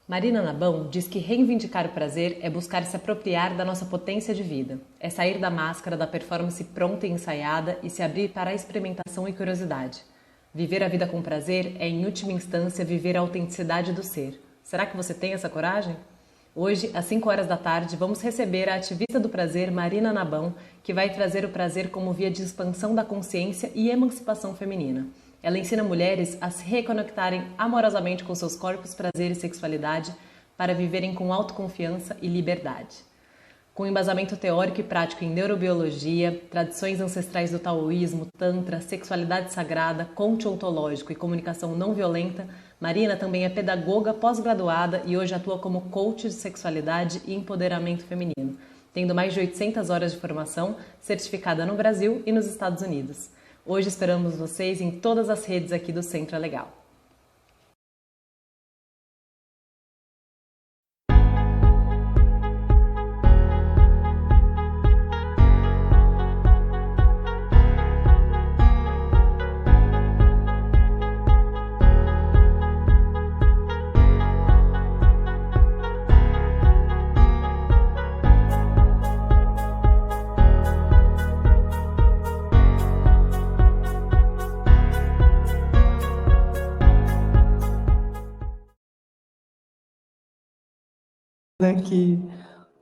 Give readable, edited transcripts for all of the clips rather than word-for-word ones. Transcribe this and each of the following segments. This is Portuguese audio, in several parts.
Marina Nabão diz que reivindicar o prazer é buscar se apropriar da nossa potência de vida. É sair da máscara da performance pronta e ensaiada e se abrir para a experimentação e curiosidade. Viver a vida com prazer é, em última instância, viver a autenticidade do ser. Será que você tem essa coragem? Hoje, às 5 horas da tarde, vamos receber a ativista do prazer, Marina Nabão, que vai trazer o prazer como via de expansão da consciência e emancipação feminina. Ela ensina mulheres a se reconectarem amorosamente com seus corpos, prazer e sexualidade para viverem com autoconfiança e liberdade. Com embasamento teórico e prático em neurobiologia, tradições ancestrais do taoísmo, tantra, sexualidade sagrada, coach ontológico e comunicação não violenta, Marina também é pedagoga pós-graduada e hoje atua como coach de sexualidade e empoderamento feminino, tendo mais de 800 horas de formação, certificada no Brasil e nos Estados Unidos. Hoje esperamos vocês em todas as redes aqui do Centro é Legal. Aqui.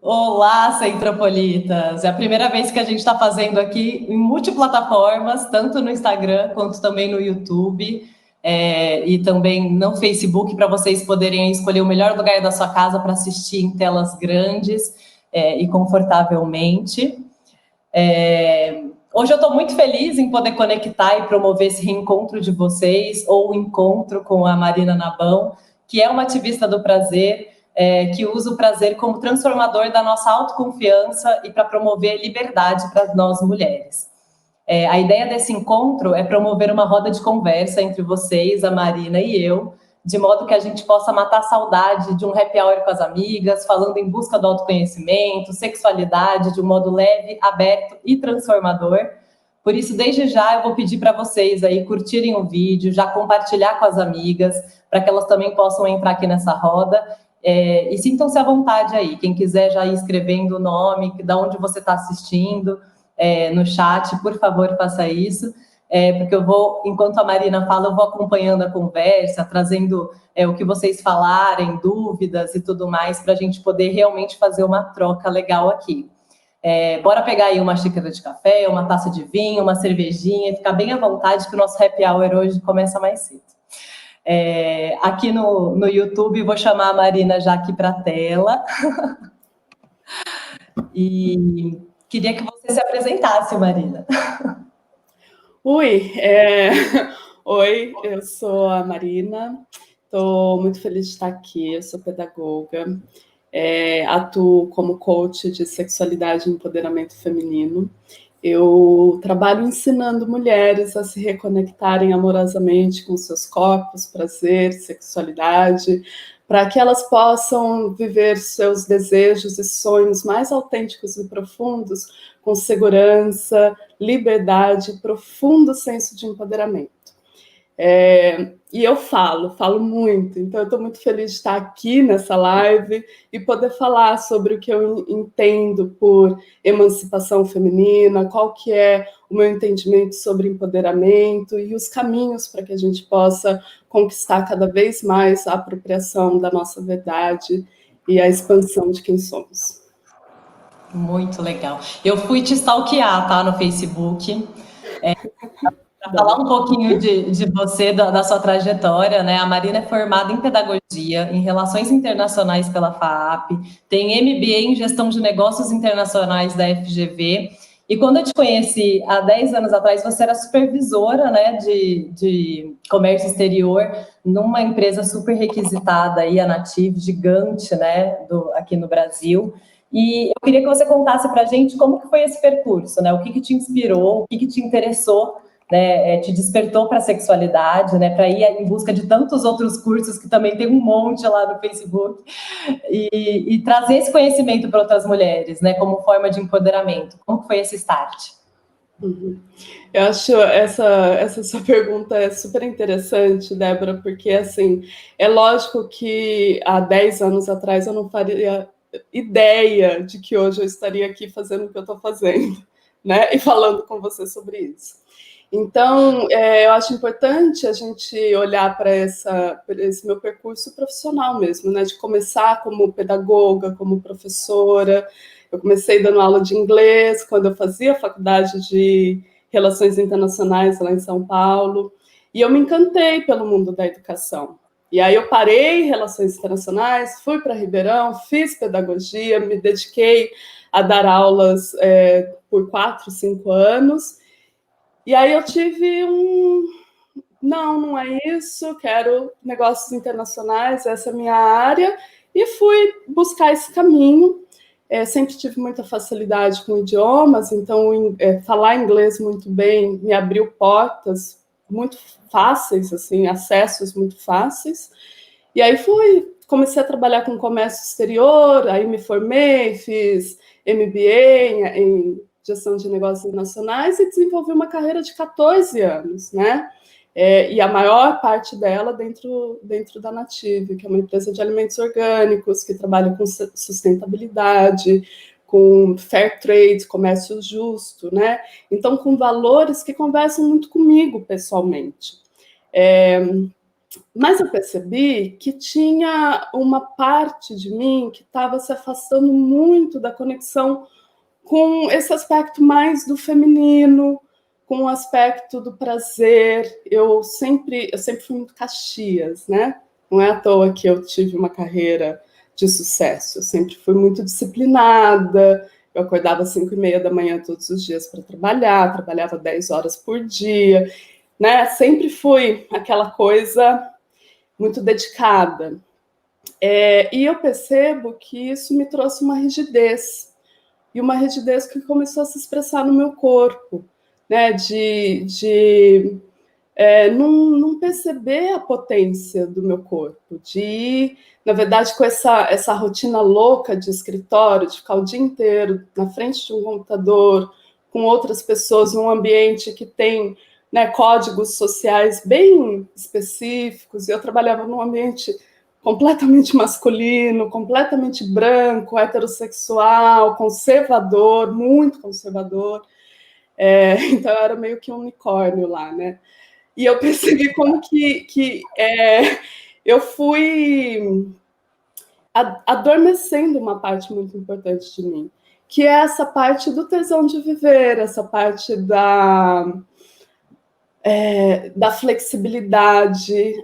Olá, Centropolitas! É a primeira vez que a gente está fazendo aqui em multiplataformas, tanto no Instagram quanto também no YouTube e também no Facebook, para vocês poderem escolher o melhor lugar da sua casa para assistir em telas grandes e confortavelmente. Hoje eu estou muito feliz em poder conectar e promover esse reencontro de vocês, ou o encontro com a Marina Nabão, que é uma ativista do prazer, que usa o prazer como transformador da nossa autoconfiança e para promover liberdade para nós mulheres. A ideia desse encontro é promover uma roda de conversa entre vocês, a Marina e eu, de modo que a gente possa matar a saudade de um happy hour com as amigas, falando em busca do autoconhecimento, sexualidade, de um modo leve, aberto e transformador. Por isso, desde já, eu vou pedir para vocês aí curtirem o vídeo, já compartilhar com as amigas, para que elas também possam entrar aqui nessa roda. E sintam-se à vontade aí, quem quiser já ir escrevendo o nome, de onde você está assistindo, no chat, por favor, faça isso. Porque eu vou, enquanto a Marina fala, eu vou acompanhando a conversa, trazendo o que vocês falarem, dúvidas e tudo mais, para a gente poder realmente fazer uma troca legal aqui. Bora pegar aí uma xícara de café, uma taça de vinho, uma cervejinha, ficar bem à vontade, que o nosso happy hour hoje começa mais cedo. Aqui no YouTube, vou chamar a Marina já aqui para a tela. E queria que você se apresentasse, Marina. Oi, eu sou a Marina, estou muito feliz de estar aqui, eu sou pedagoga, atuo como coach de sexualidade e empoderamento feminino. Eu trabalho ensinando mulheres a se reconectarem amorosamente com seus corpos, prazer, sexualidade, para que elas possam viver seus desejos e sonhos mais autênticos e profundos, com segurança, liberdade, profundo senso de empoderamento. E eu falo muito, então eu estou muito feliz de estar aqui nessa live e poder falar sobre o que eu entendo por emancipação feminina, qual que é o meu entendimento sobre empoderamento e os caminhos para que a gente possa conquistar cada vez mais a apropriação da nossa verdade e a expansão de quem somos. Muito legal. Eu fui te stalkear, tá, no Facebook, para falar um pouquinho de você, da sua trajetória, né? A Marina é formada em pedagogia, em relações internacionais pela FAAP, tem MBA em gestão de negócios internacionais da FGV, e quando eu te conheci há 10 anos atrás, você era supervisora, né, de comércio exterior numa empresa super requisitada, aí, a Native, gigante, né, aqui no Brasil. E eu queria que você contasse para a gente como que foi esse percurso, né? O que te inspirou, o que te interessou, né? Te despertou para a sexualidade, né? Para ir em busca de tantos outros cursos que também tem um monte lá no Facebook e trazer esse conhecimento para outras mulheres, né? Como forma de empoderamento. Como que foi esse start? Uhum. Eu acho essa sua pergunta é super interessante, Débora, porque, assim, é lógico que há 10 anos atrás eu não faria ideia de que hoje eu estaria aqui fazendo o que eu estou fazendo, né? E falando com você sobre isso. Então, eu acho importante a gente olhar para esse meu percurso profissional mesmo, né? De começar como pedagoga, como professora. Eu comecei dando aula de inglês quando eu fazia faculdade de Relações Internacionais lá em São Paulo, e eu me encantei pelo mundo da educação. E aí eu parei Relações Internacionais, fui para Ribeirão, fiz pedagogia, me dediquei a dar aulas por 4, 5 anos, e aí eu tive não é isso, quero negócios internacionais, essa é a minha área, e fui buscar esse caminho. Sempre tive muita facilidade com idiomas, então falar inglês muito bem me abriu portas muito fáceis, assim, acessos muito fáceis. E aí comecei a trabalhar com comércio exterior, aí me formei, fiz MBA em gestão de negócios nacionais e desenvolvi uma carreira de 14 anos, né? E a maior parte dela dentro da Native, que é uma empresa de alimentos orgânicos, que trabalha com sustentabilidade, com fair trade, comércio justo, né? Então, com valores que conversam muito comigo pessoalmente. Mas eu percebi que tinha uma parte de mim que estava se afastando muito da conexão com esse aspecto mais do feminino, com o aspecto do prazer. Eu sempre fui muito Caxias, né? Não é à toa que eu tive uma carreira de sucesso. Eu sempre fui muito disciplinada. Eu acordava às 5:30 da manhã todos os dias para trabalhar, trabalhava 10 horas por dia, né? Sempre fui aquela coisa muito dedicada. E eu percebo que isso me trouxe uma rigidez, e uma rigidez que começou a se expressar no meu corpo, né? De não perceber a potência do meu corpo, de ir, na verdade, com essa rotina louca de escritório, de ficar o dia inteiro na frente de um computador, com outras pessoas, num ambiente que tem, né, códigos sociais bem específicos, e eu trabalhava num ambiente completamente masculino, completamente branco, heterossexual, conservador, muito conservador. Então eu era meio que um unicórnio lá, né? E eu percebi como que eu fui adormecendo uma parte muito importante de mim, que é essa parte do tesão de viver, essa parte da flexibilidade,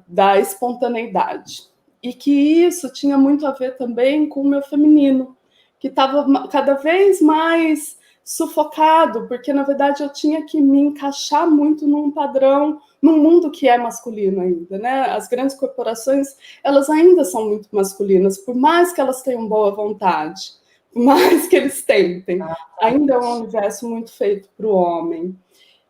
da espontaneidade. E que isso tinha muito a ver também com o meu feminino, que estava cada vez mais sufocado, porque, na verdade, eu tinha que me encaixar muito num padrão, num mundo que é masculino ainda, né? As grandes corporações, elas ainda são muito masculinas, por mais que elas tenham boa vontade, por mais que eles tentem, ainda é um universo muito feito para o homem.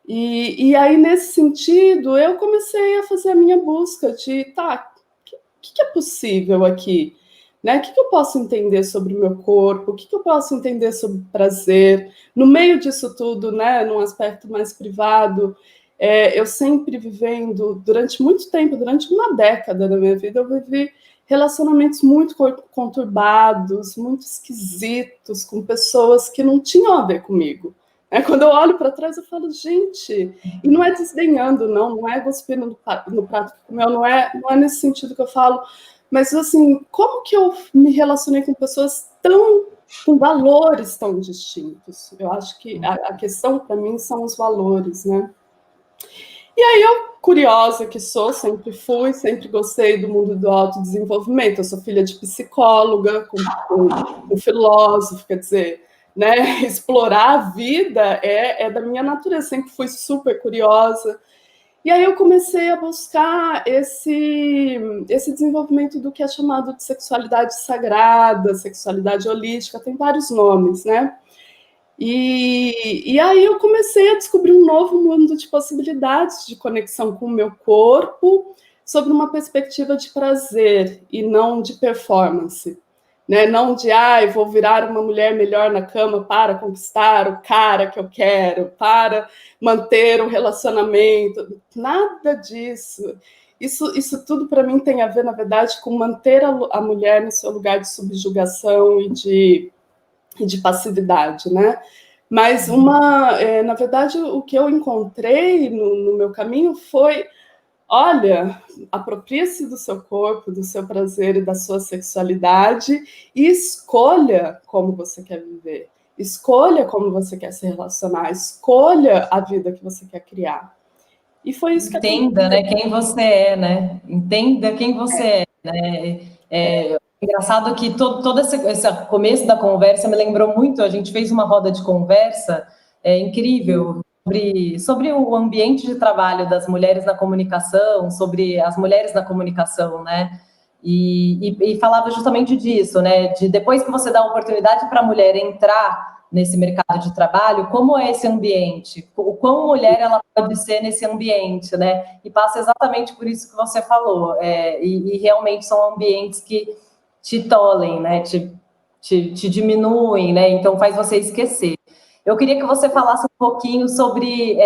E aí, nesse sentido, eu comecei a fazer a minha busca de, tá, o que é possível aqui? Né? O que eu posso entender sobre o meu corpo? O que eu posso entender sobre prazer? No meio disso tudo, né, num aspecto mais privado, eu sempre vivendo, durante muito tempo, durante uma década da minha vida, eu vivi relacionamentos muito conturbados, muito esquisitos, com pessoas que não tinham a ver comigo. Quando eu olho para trás, eu falo, gente, e não é desdenhando, não é cuspindo no prato que comeu, não é nesse sentido que eu falo, mas assim, como que eu me relacionei com pessoas com valores tão distintos? Eu acho que a questão para mim são os valores, né? E aí eu, curiosa que sou, sempre fui, sempre gostei do mundo do autodesenvolvimento. Eu sou filha de psicóloga, com filósofo, quer dizer, né? Explorar a vida é da minha natureza, sempre fui super curiosa. E aí eu comecei a buscar esse desenvolvimento do que é chamado de sexualidade sagrada, sexualidade holística, tem vários nomes, né? E aí eu comecei a descobrir um novo mundo de possibilidades de conexão com o meu corpo, sobre uma perspectiva de prazer e não de performance. né? Não de, vou virar uma mulher melhor na cama para conquistar o cara que eu quero, para manter o relacionamento, nada disso. Isso tudo, para mim, tem a ver, na verdade, com manter a mulher no seu lugar de subjugação e de passividade, né? Mas, na verdade, o que eu encontrei no meu caminho foi: olha, aproprie-se do seu corpo, do seu prazer e da sua sexualidade e escolha como você quer viver. Escolha como você quer se relacionar. Escolha a vida que você quer criar. E foi isso que aconteceu. Entenda, né, quem você é, né? Entenda quem você é, né? Engraçado que todo esse começo da conversa me lembrou muito, a gente fez uma roda de conversa incrível sobre o ambiente de trabalho das mulheres na comunicação, sobre as mulheres na comunicação, né? E falava justamente disso, né? De depois que você dá a oportunidade para a mulher entrar nesse mercado de trabalho, como é esse ambiente? O quão mulher ela pode ser nesse ambiente, né? E passa exatamente por isso que você falou. E realmente são ambientes que te tolhem, né? Te diminuem, né? Então faz você esquecer. Eu queria que você falasse um pouquinho sobre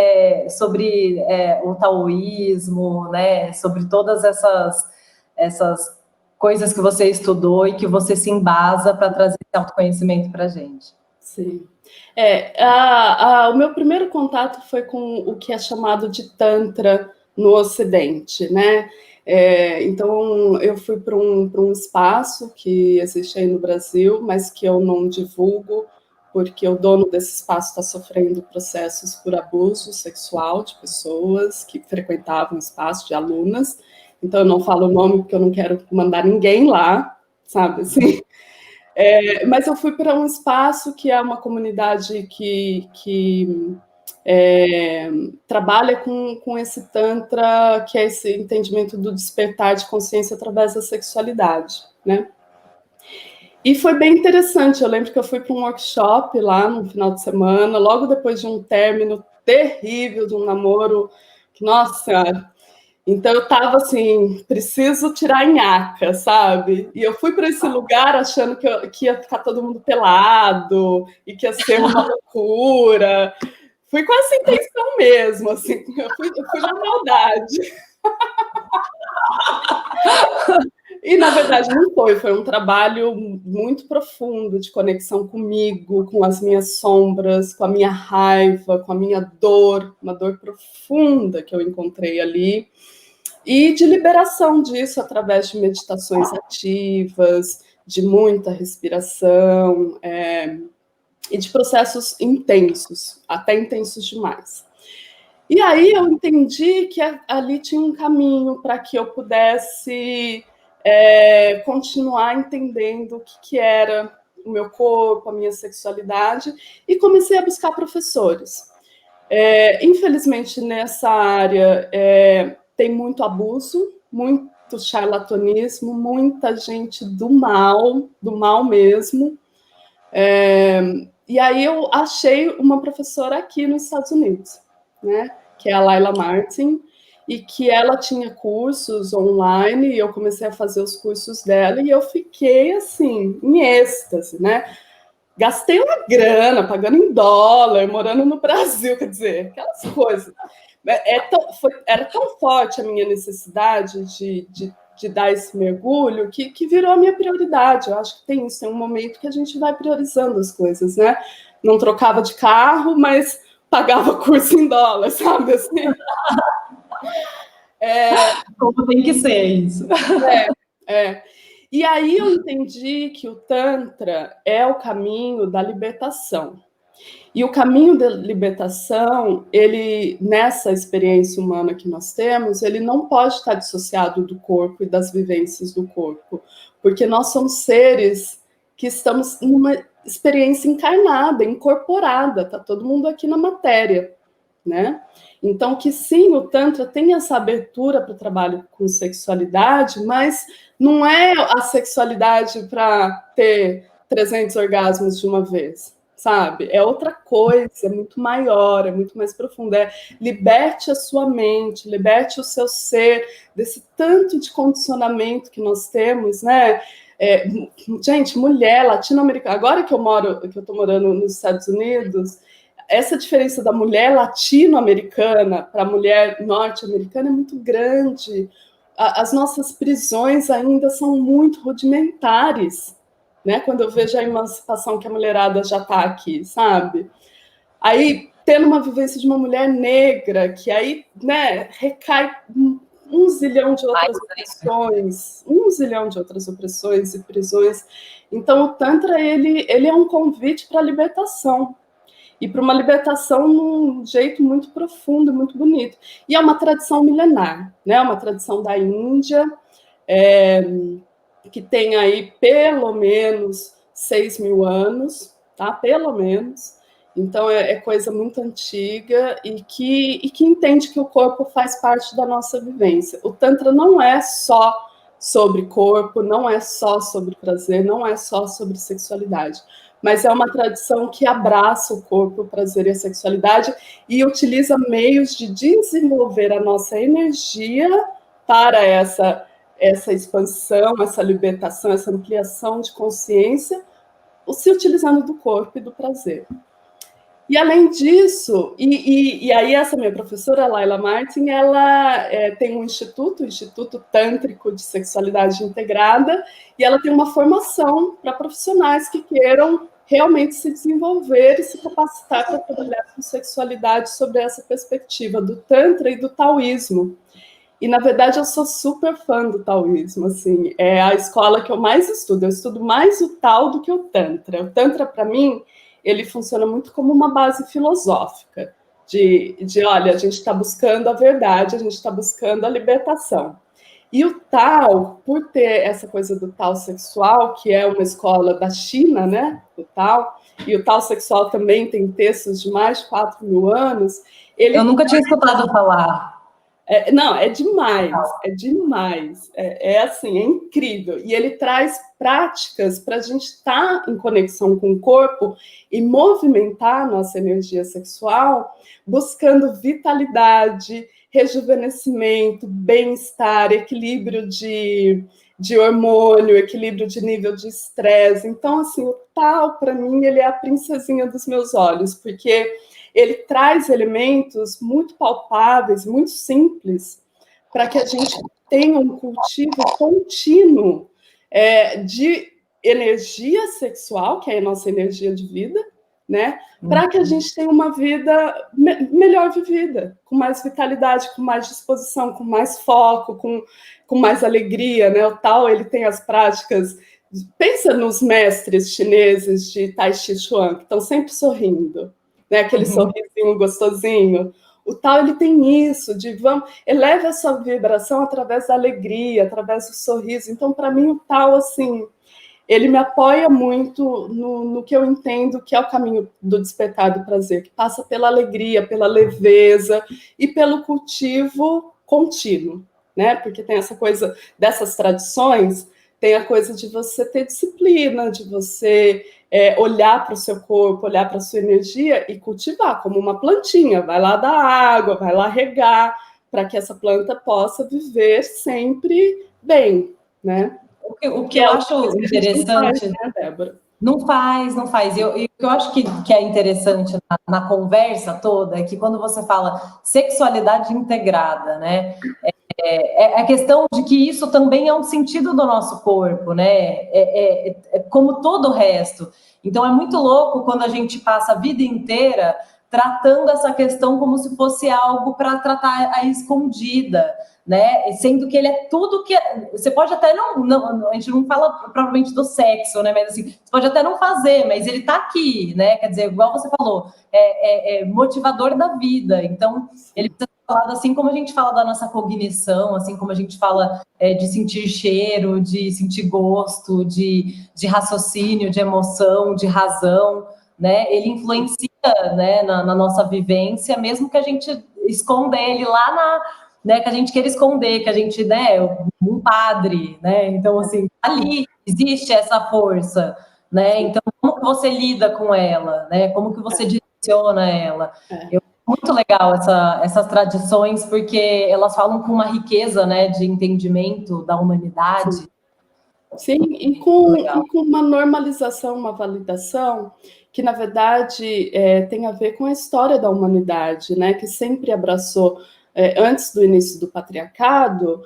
o taoísmo, né? Sobre todas essas coisas que você estudou e que você se embasa para trazer esse autoconhecimento para a gente. Sim. O meu primeiro contato foi com o que é chamado de Tantra no Ocidente, né? Então, eu fui para um espaço que existe aí no Brasil, mas que eu não divulgo, porque o dono desse espaço está sofrendo processos por abuso sexual de pessoas que frequentavam o espaço, de alunas. Então, eu não falo o nome porque eu não quero mandar ninguém lá, sabe assim? Mas eu fui para um espaço que é uma comunidade que trabalha com esse Tantra, que é esse entendimento do despertar de consciência através da sexualidade, né? E foi bem interessante. Eu lembro que eu fui para um workshop lá no final de semana, logo depois de um término terrível de um namoro, que, nossa Senhora. Então eu estava assim, preciso tirar a nhaca, sabe? E eu fui para esse lugar achando que ia ficar todo mundo pelado e que ia ser uma loucura. Fui com essa intenção mesmo, assim, eu fui na maldade. E, na verdade, não foi um trabalho muito profundo de conexão comigo, com as minhas sombras, com a minha raiva, com a minha dor, uma dor profunda que eu encontrei ali, e de liberação disso através de meditações ativas, de muita respiração, e de processos intensos, até intensos demais. E aí eu entendi que ali tinha um caminho para que eu pudesse continuar entendendo o que era o meu corpo, a minha sexualidade, e comecei a buscar professores. Infelizmente, nessa área tem muito abuso, muito charlatanismo, muita gente do mal mesmo. E aí eu achei uma professora aqui nos Estados Unidos, né, que é a Laila Martin, e que ela tinha cursos online, e eu comecei a fazer os cursos dela, e eu fiquei, assim, em êxtase, né? Gastei uma grana, pagando em dólar, morando no Brasil, quer dizer, aquelas coisas. Era tão forte a minha necessidade de dar esse mergulho que virou a minha prioridade. Eu acho que tem isso, tem um momento que a gente vai priorizando as coisas, né? Não trocava de carro, mas pagava curso em dólar, sabe assim? Como tem que ser isso. E aí eu entendi que o Tantra é o caminho da libertação. E o caminho da libertação, ele, nessa experiência humana que nós temos, ele não pode estar dissociado do corpo e das vivências do corpo, porque nós somos seres que estamos numa experiência encarnada, incorporada, tá todo mundo aqui na matéria, né? Então, que sim, o Tantra tem essa abertura para o trabalho com sexualidade, mas não é a sexualidade para ter 300 orgasmos de uma vez, sabe? É outra coisa, é muito maior, é muito mais profunda. Liberte a sua mente, liberte o seu ser desse tanto de condicionamento que nós temos, né? Gente, mulher latino-americana, agora que eu tô morando nos Estados Unidos, essa diferença da mulher latino-americana para a mulher norte-americana é muito grande. As nossas prisões ainda são muito rudimentares, né? Quando eu vejo a emancipação que a mulherada já está aqui, sabe? Aí, tendo uma vivência de uma mulher negra, que aí, né, recai um zilhão de outras opressões, e prisões. Então, o Tantra, ele é um convite para a libertação, e para uma libertação num jeito muito profundo, muito bonito. E é uma tradição milenar, né? Uma tradição da Índia, que tem aí pelo menos 6.000 anos, tá? Pelo menos. Então, é coisa muito antiga e que entende que o corpo faz parte da nossa vivência. O Tantra não é só sobre corpo, não é só sobre prazer, não é só sobre sexualidade, mas é uma tradição que abraça o corpo, o prazer e a sexualidade e utiliza meios de desenvolver a nossa energia para essa expansão, essa libertação, essa ampliação de consciência, se utilizando do corpo e do prazer. E além disso, e aí essa minha professora, Laila Martin, ela tem um instituto, o Instituto Tântrico de Sexualidade Integrada, e ela tem uma formação para profissionais que queiram realmente se desenvolver e se capacitar para trabalhar com sexualidade sobre essa perspectiva do Tantra e do Taoísmo. E, na verdade, eu sou super fã do taoísmo, assim, é a escola que eu mais estudo. Eu estudo mais o Tao do que o Tantra. O Tantra, para mim, ele funciona muito como uma base filosófica, de olha, a gente está buscando a verdade, a gente está buscando a libertação. E o Tao, por ter essa coisa do Tao sexual, que é uma escola da China, né, o Tao, e o Tao sexual também tem textos de mais de 4.000 anos. Eu nunca tinha escutado falar. Não, é demais, é demais. Assim, é incrível. E ele traz práticas para a gente estar em conexão com o corpo e movimentar a nossa energia sexual, buscando vitalidade, rejuvenescimento, bem-estar, equilíbrio de hormônio, equilíbrio de nível de estresse. Então, assim, o Tao, para mim, ele é a princesinha dos meus olhos, porque ele traz elementos muito palpáveis, muito simples, para que a gente tenha um cultivo contínuo de energia sexual, que é a nossa energia de vida, né? Para que a gente tenha uma vida melhor vivida, com mais vitalidade, com mais disposição, com mais foco, com mais alegria, né? O Tao, ele tem as práticas. Pensa nos mestres chineses de Tai Chi Chuan, que estão sempre sorrindo, né? Aquele sorrisinho gostosinho. O Tao, ele tem isso, eleva a sua vibração através da alegria, através do sorriso. Então, para mim, o Tao, assim, ele me apoia muito no que eu entendo que é o caminho do despertar do prazer, que passa pela alegria, pela leveza e pelo cultivo contínuo, né? Porque tem essa coisa dessas tradições, tem a coisa de você ter disciplina, de você olhar para o seu corpo, olhar para a sua energia e cultivar como uma plantinha. Vai lá dar água, vai lá regar, para que essa planta possa viver sempre bem, né? O que eu acho interessante... Não faz, né, Débora? Não faz. E o que eu acho que é interessante na conversa toda é que quando você fala sexualidade integrada, né? É a questão de que isso também é um sentido do nosso corpo, né? Como todo o resto. Então é muito louco quando a gente passa a vida inteira tratando essa questão como se fosse algo para tratar a escondida, né? Sendo que ele é tudo que... Você pode até não... A gente não fala propriamente do sexo, né? Mas assim, você pode até não fazer, mas ele está aqui, né? Quer dizer, igual você falou, é motivador da vida. Então, ele precisa ser falado assim como a gente fala da nossa cognição, assim como a gente fala de sentir cheiro, de sentir gosto, de raciocínio, de emoção, de razão, né? Ele influencia, né, na nossa vivência, mesmo que a gente esconda ele lá né, que a gente queira esconder, que a gente, né, um padre, né? Então, assim, ali existe essa força, né? Então, como que você lida com ela, né? Como que você direciona ela? Muito legal essas tradições, porque elas falam com uma riqueza, né, de entendimento da humanidade. Sim, e com uma normalização, uma validação que, na verdade, tem a ver com a história da humanidade, né? Que sempre abraçou, antes do início do patriarcado,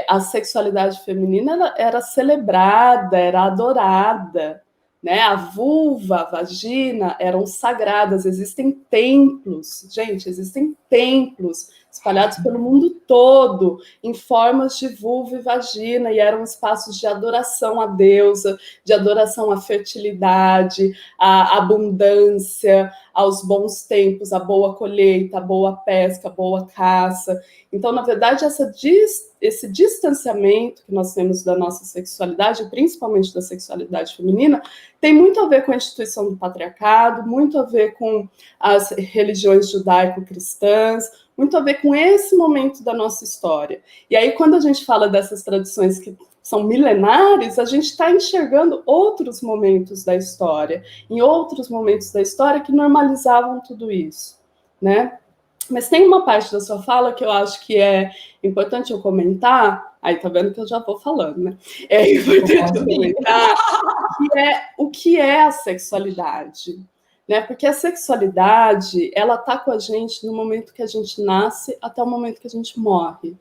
a sexualidade feminina era celebrada, era adorada, né? A vulva, a vagina eram sagradas. Existem templos, gente, existem templos espalhados pelo mundo todo, em formas de vulva e vagina, e eram espaços de adoração à deusa, de adoração à fertilidade, à abundância, aos bons tempos, à boa colheita, à boa pesca, à boa caça. Então, na verdade, esse distanciamento que nós temos da nossa sexualidade, principalmente da sexualidade feminina, tem muito a ver com a instituição do patriarcado, muito a ver com as religiões judaico-cristãs, muito a ver com esse momento da nossa história. E aí, quando a gente fala dessas tradições que são milenares, a gente está enxergando outros momentos da história, em outros momentos da história que normalizavam tudo isso, né? Mas tem uma parte da sua fala que eu acho que é importante eu comentar, aí tá vendo que eu já vou falando, né? É importante eu comentar que o que é a sexualidade, né? Porque a sexualidade, ela tá com a gente no momento que a gente nasce até o momento que a gente morre,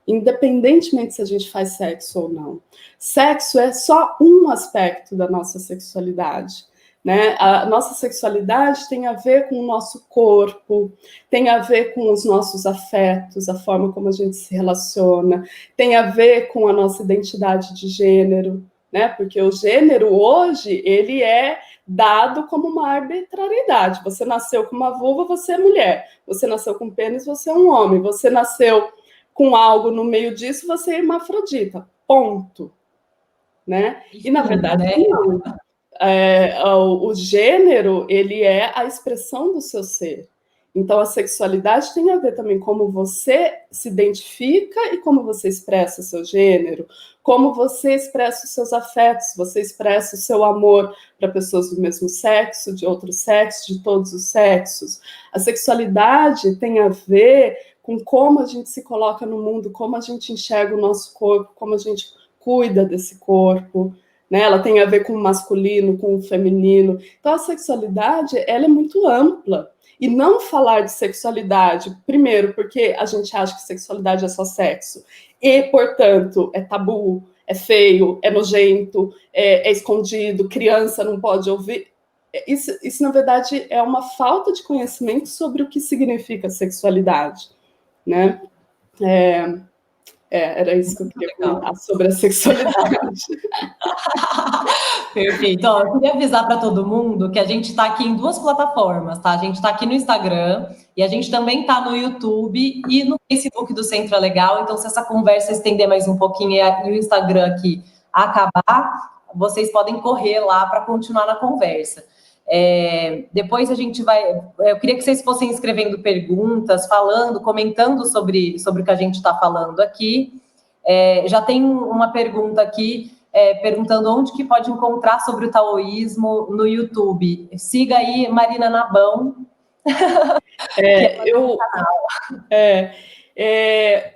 independentemente se a gente faz sexo ou não. Sexo é só um aspecto da nossa sexualidade, né? A nossa sexualidade tem a ver com o nosso corpo, tem a ver com os nossos afetos, a forma como a gente se relaciona, tem a ver com a nossa identidade de gênero, né? Porque o gênero hoje, ele é dado como uma arbitrariedade. Você nasceu com uma vulva, você é mulher. Você nasceu com pênis, você é um homem. Você nasceu com algo no meio disso, você é hermafrodita. Ponto. Né? E, na verdade, não. O gênero, ele é a expressão do seu ser. Então, a sexualidade tem a ver também com como você se identifica e como você expressa o seu gênero, como você expressa os seus afetos, você expressa o seu amor para pessoas do mesmo sexo, de outro sexo, de todos os sexos. A sexualidade tem a ver com como a gente se coloca no mundo, como a gente enxerga o nosso corpo, como a gente cuida desse corpo, né? Ela tem a ver com o masculino, com o feminino. Então, a sexualidade, ela é muito ampla. E não falar de sexualidade, primeiro, porque a gente acha que sexualidade é só sexo, e, portanto, é tabu, é feio, é nojento, é escondido, criança não pode ouvir. Isso, na verdade, é uma falta de conhecimento sobre o que significa sexualidade, né? Era isso que eu queria comentar sobre a sexualidade. Perfeito. Ó, eu queria avisar para todo mundo que a gente está aqui em 2 plataformas, tá? A gente está aqui no Instagram e a gente também está no YouTube e no Facebook do Centro é Legal. Então, se essa conversa estender mais um pouquinho e o Instagram aqui acabar, vocês podem correr lá para continuar na conversa. Depois a gente vai... Eu queria que vocês fossem escrevendo perguntas, falando, comentando sobre o que a gente está falando aqui. Já tem uma pergunta aqui perguntando onde que pode encontrar sobre o taoísmo no YouTube. Siga aí Marina Nabão.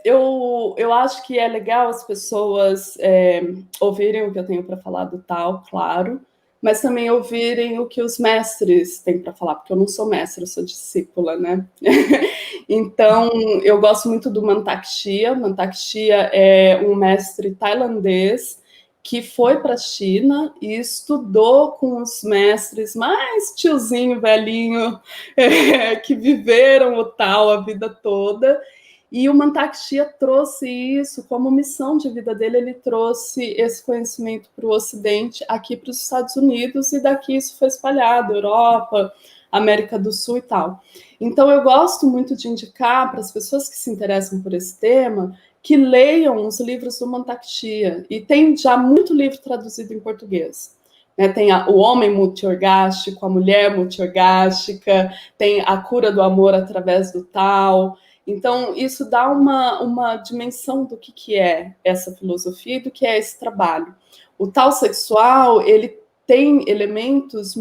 Eu acho que é legal as pessoas ouvirem o que eu tenho para falar do Tao, claro, mas também ouvirem o que os mestres têm para falar, porque eu não sou mestre, eu sou discípula, né? Então, eu gosto muito do Mantak Chia. Mantak Chia é um mestre tailandês que foi para a China e estudou com os mestres mais tiozinho, velhinho, que viveram o Tao a vida toda. E o Mantak Chia trouxe isso como missão de vida dele, ele trouxe esse conhecimento para o Ocidente, aqui para os Estados Unidos, e daqui isso foi espalhado, Europa, América do Sul e tal. Então, eu gosto muito de indicar para as pessoas que se interessam por esse tema que leiam os livros do Mantak Chia, e tem já muito livro traduzido em português. Tem o homem multiorgástico, a mulher multiorgástica, tem a cura do amor através do Tao. Então, isso dá uma dimensão do que é essa filosofia e do que é esse trabalho. O Tao sexual, ele tem elementos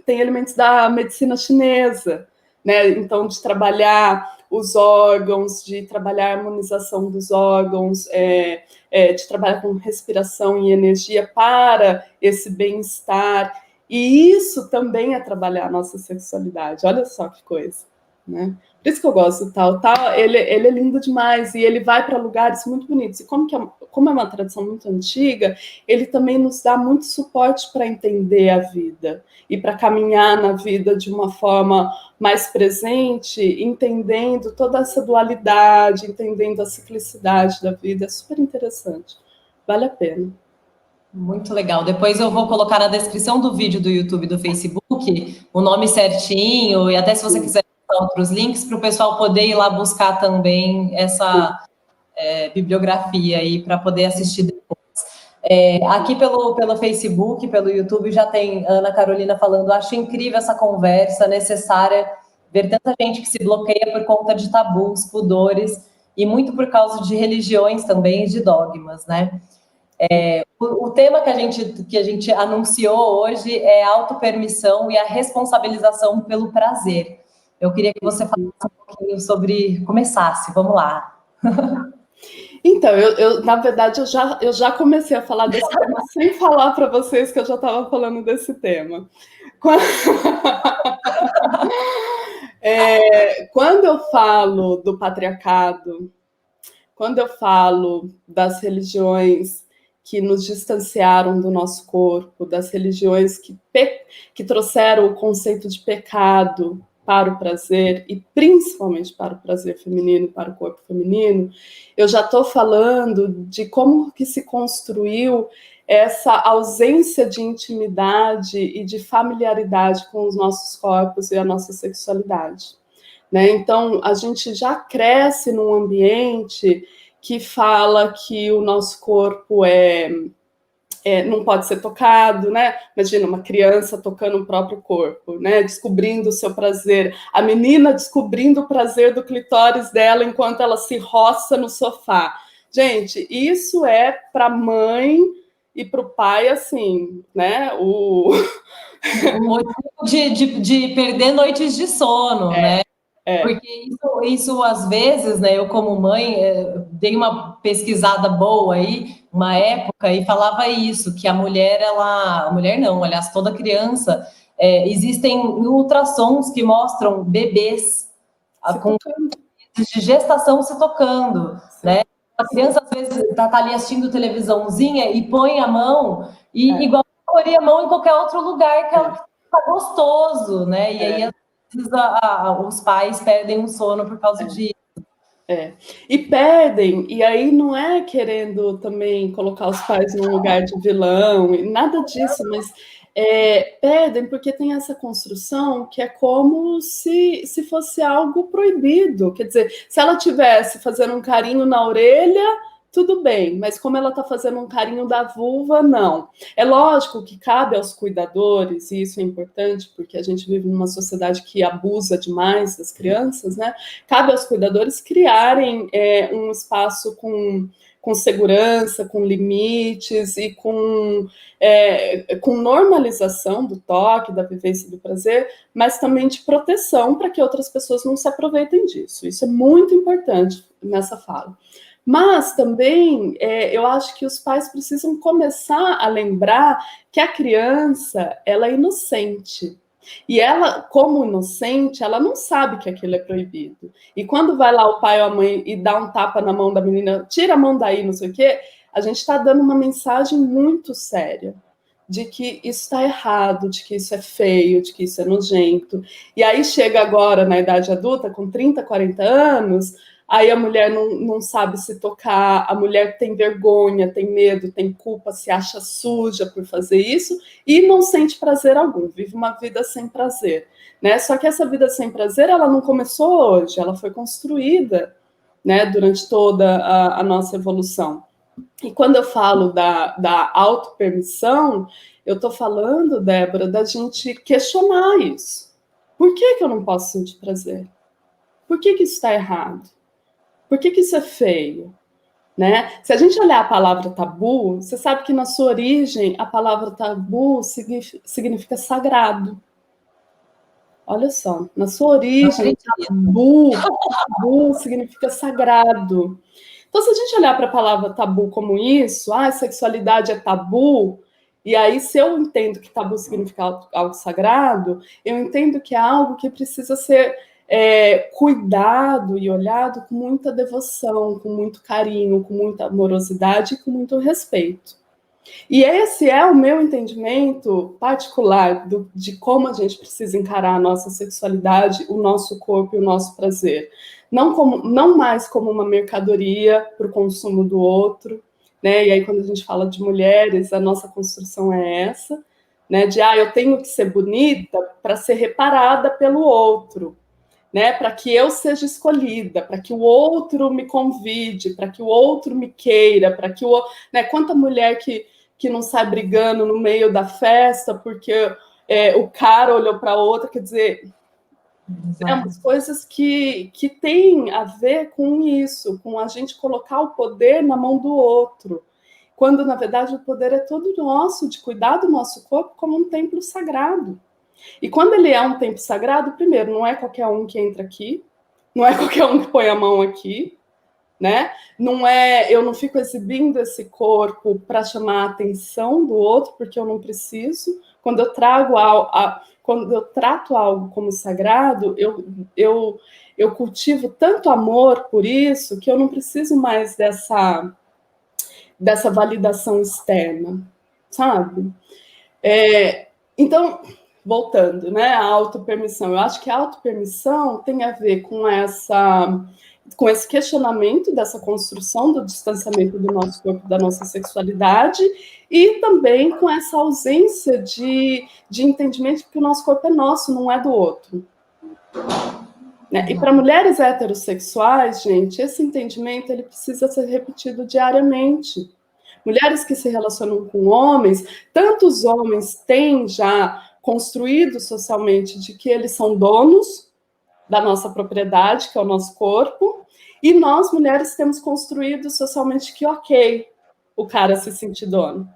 tem elementos da medicina chinesa, né? Então, de trabalhar os órgãos, de trabalhar a harmonização dos órgãos, de trabalhar com respiração e energia para esse bem-estar. E isso também é trabalhar a nossa sexualidade. Olha só que coisa, né? Por isso que eu gosto do Tao. O Tao, ele é lindo demais e ele vai para lugares muito bonitos. E como é uma tradição muito antiga, ele também nos dá muito suporte para entender a vida e para caminhar na vida de uma forma mais presente, entendendo toda essa dualidade, entendendo a ciclicidade da vida. É super interessante. Vale a pena. Muito legal. Depois eu vou colocar na descrição do vídeo do YouTube e do Facebook o nome certinho, e até se você quiser outros links para o pessoal poder ir lá buscar também essa bibliografia aí para poder assistir depois. Aqui pelo Facebook, pelo YouTube, já tem Ana Carolina falando: acho incrível essa conversa, necessária ver tanta gente que se bloqueia por conta de tabus, pudores, e muito por causa de religiões também e de dogmas, né? O tema que a gente anunciou hoje é a autopermissão e a responsabilização pelo prazer. Eu queria que você falasse um pouquinho sobre... Começasse, vamos lá. Então, na verdade, eu já comecei a falar desse tema sem falar para vocês que eu já estava falando desse tema. Quando eu falo do patriarcado, quando eu falo das religiões que nos distanciaram do nosso corpo, das religiões que trouxeram o conceito de pecado para o prazer, e principalmente para o prazer feminino, para o corpo feminino, eu já estou falando de como que se construiu essa ausência de intimidade e de familiaridade com os nossos corpos e a nossa sexualidade, né? Então, a gente já cresce num ambiente que fala que o nosso corpo não pode ser tocado, né? Imagina uma criança tocando o próprio corpo, né? Descobrindo o seu prazer. A menina descobrindo o prazer do clitóris dela enquanto ela se roça no sofá. Gente, isso é para a mãe e para o pai, assim, né? O motivo de perder noites de sono, né? Porque isso, às vezes, né, eu como mãe, dei uma pesquisada boa aí, uma época, e falava isso, que a mulher, a mulher não, aliás, toda criança, existem ultrassons que mostram bebês com de gestação se tocando, né? A criança, às vezes, tá ali assistindo televisãozinha e põe a mão, e igual poria a mão em qualquer outro lugar que ela tá gostoso, né? E aí, os pais perdem o sono por causa disso. E perdem, e aí não é querendo também colocar os pais num lugar de vilão, e nada disso, mas perdem porque tem essa construção que é como se fosse algo proibido. Quer dizer, se ela tivesse fazendo um carinho na orelha, tudo bem, mas como ela está fazendo um carinho da vulva, não. É lógico que cabe aos cuidadores, e isso é importante, porque a gente vive numa sociedade que abusa demais das crianças, né? Cabe aos cuidadores criarem um espaço com segurança, com limites e com normalização do toque, da vivência do prazer, mas também de proteção para que outras pessoas não se aproveitem disso. Isso é muito importante nessa fala. Mas também eu acho que os pais precisam começar a lembrar que a criança ela é inocente. E ela, como inocente, ela não sabe que aquilo é proibido. E quando vai lá o pai ou a mãe e dá um tapa na mão da menina, tira a mão daí, não sei o quê, a gente está dando uma mensagem muito séria de que isso está errado, de que isso é feio, de que isso é nojento. E aí chega agora, na idade adulta, com 30, 40 anos, aí a mulher não sabe se tocar, a mulher tem vergonha, tem medo, tem culpa, se acha suja por fazer isso e não sente prazer algum, vive uma vida sem prazer, né? Só que essa vida sem prazer, ela não começou hoje, ela foi construída, né, durante toda a nossa evolução. E quando eu falo da autopermissão, eu estou falando, Débora, da gente questionar isso. Por que eu não posso sentir prazer? Por que isso está errado? Por que isso é feio? Né? Se a gente olhar a palavra tabu, você sabe que na sua origem a palavra tabu significa sagrado. Olha só, na sua origem, tabu significa sagrado. Então, se a gente olhar para a palavra tabu como isso, sexualidade é tabu, e aí se eu entendo que tabu significa algo sagrado, eu entendo que é algo que precisa ser cuidado e olhado com muita devoção, com muito carinho, com muita amorosidade e com muito respeito. E esse é o meu entendimento particular de como a gente precisa encarar a nossa sexualidade, o nosso corpo e o nosso prazer. Não mais como uma mercadoria para o consumo do outro, né? E aí, quando a gente fala de mulheres, a nossa construção é essa, né? De eu tenho que ser bonita para ser reparada pelo outro, né? Para que eu seja escolhida, para que o outro me convide, para que o outro me queira, para que o, né? Quanta mulher que não sai brigando no meio da festa porque o cara olhou para a outra, quer dizer, umas coisas que têm a ver com isso, com a gente colocar o poder na mão do outro, quando, na verdade, o poder é todo nosso, de cuidar do nosso corpo como um templo sagrado. E quando ele é um templo sagrado, primeiro, não é qualquer um que entra aqui, não é qualquer um que põe a mão aqui, né? Eu não fico exibindo esse corpo para chamar a atenção do outro, porque eu não preciso. Quando eu trato algo como sagrado, eu cultivo tanto amor por isso que eu não preciso mais dessa validação externa, sabe? Então, voltando, né, a autopermissão. Eu acho que a autopermissão tem a ver com esse questionamento dessa construção do distanciamento do nosso corpo, da nossa sexualidade, e também com essa ausência de entendimento que o nosso corpo é nosso, não é do outro. Né? E para mulheres heterossexuais, gente, esse entendimento ele precisa ser repetido diariamente. Mulheres que se relacionam com homens, tantos homens têm já construído socialmente de que eles são donos da nossa propriedade, que é o nosso corpo, e nós, mulheres, temos construído socialmente que ok, o cara se sentir dono.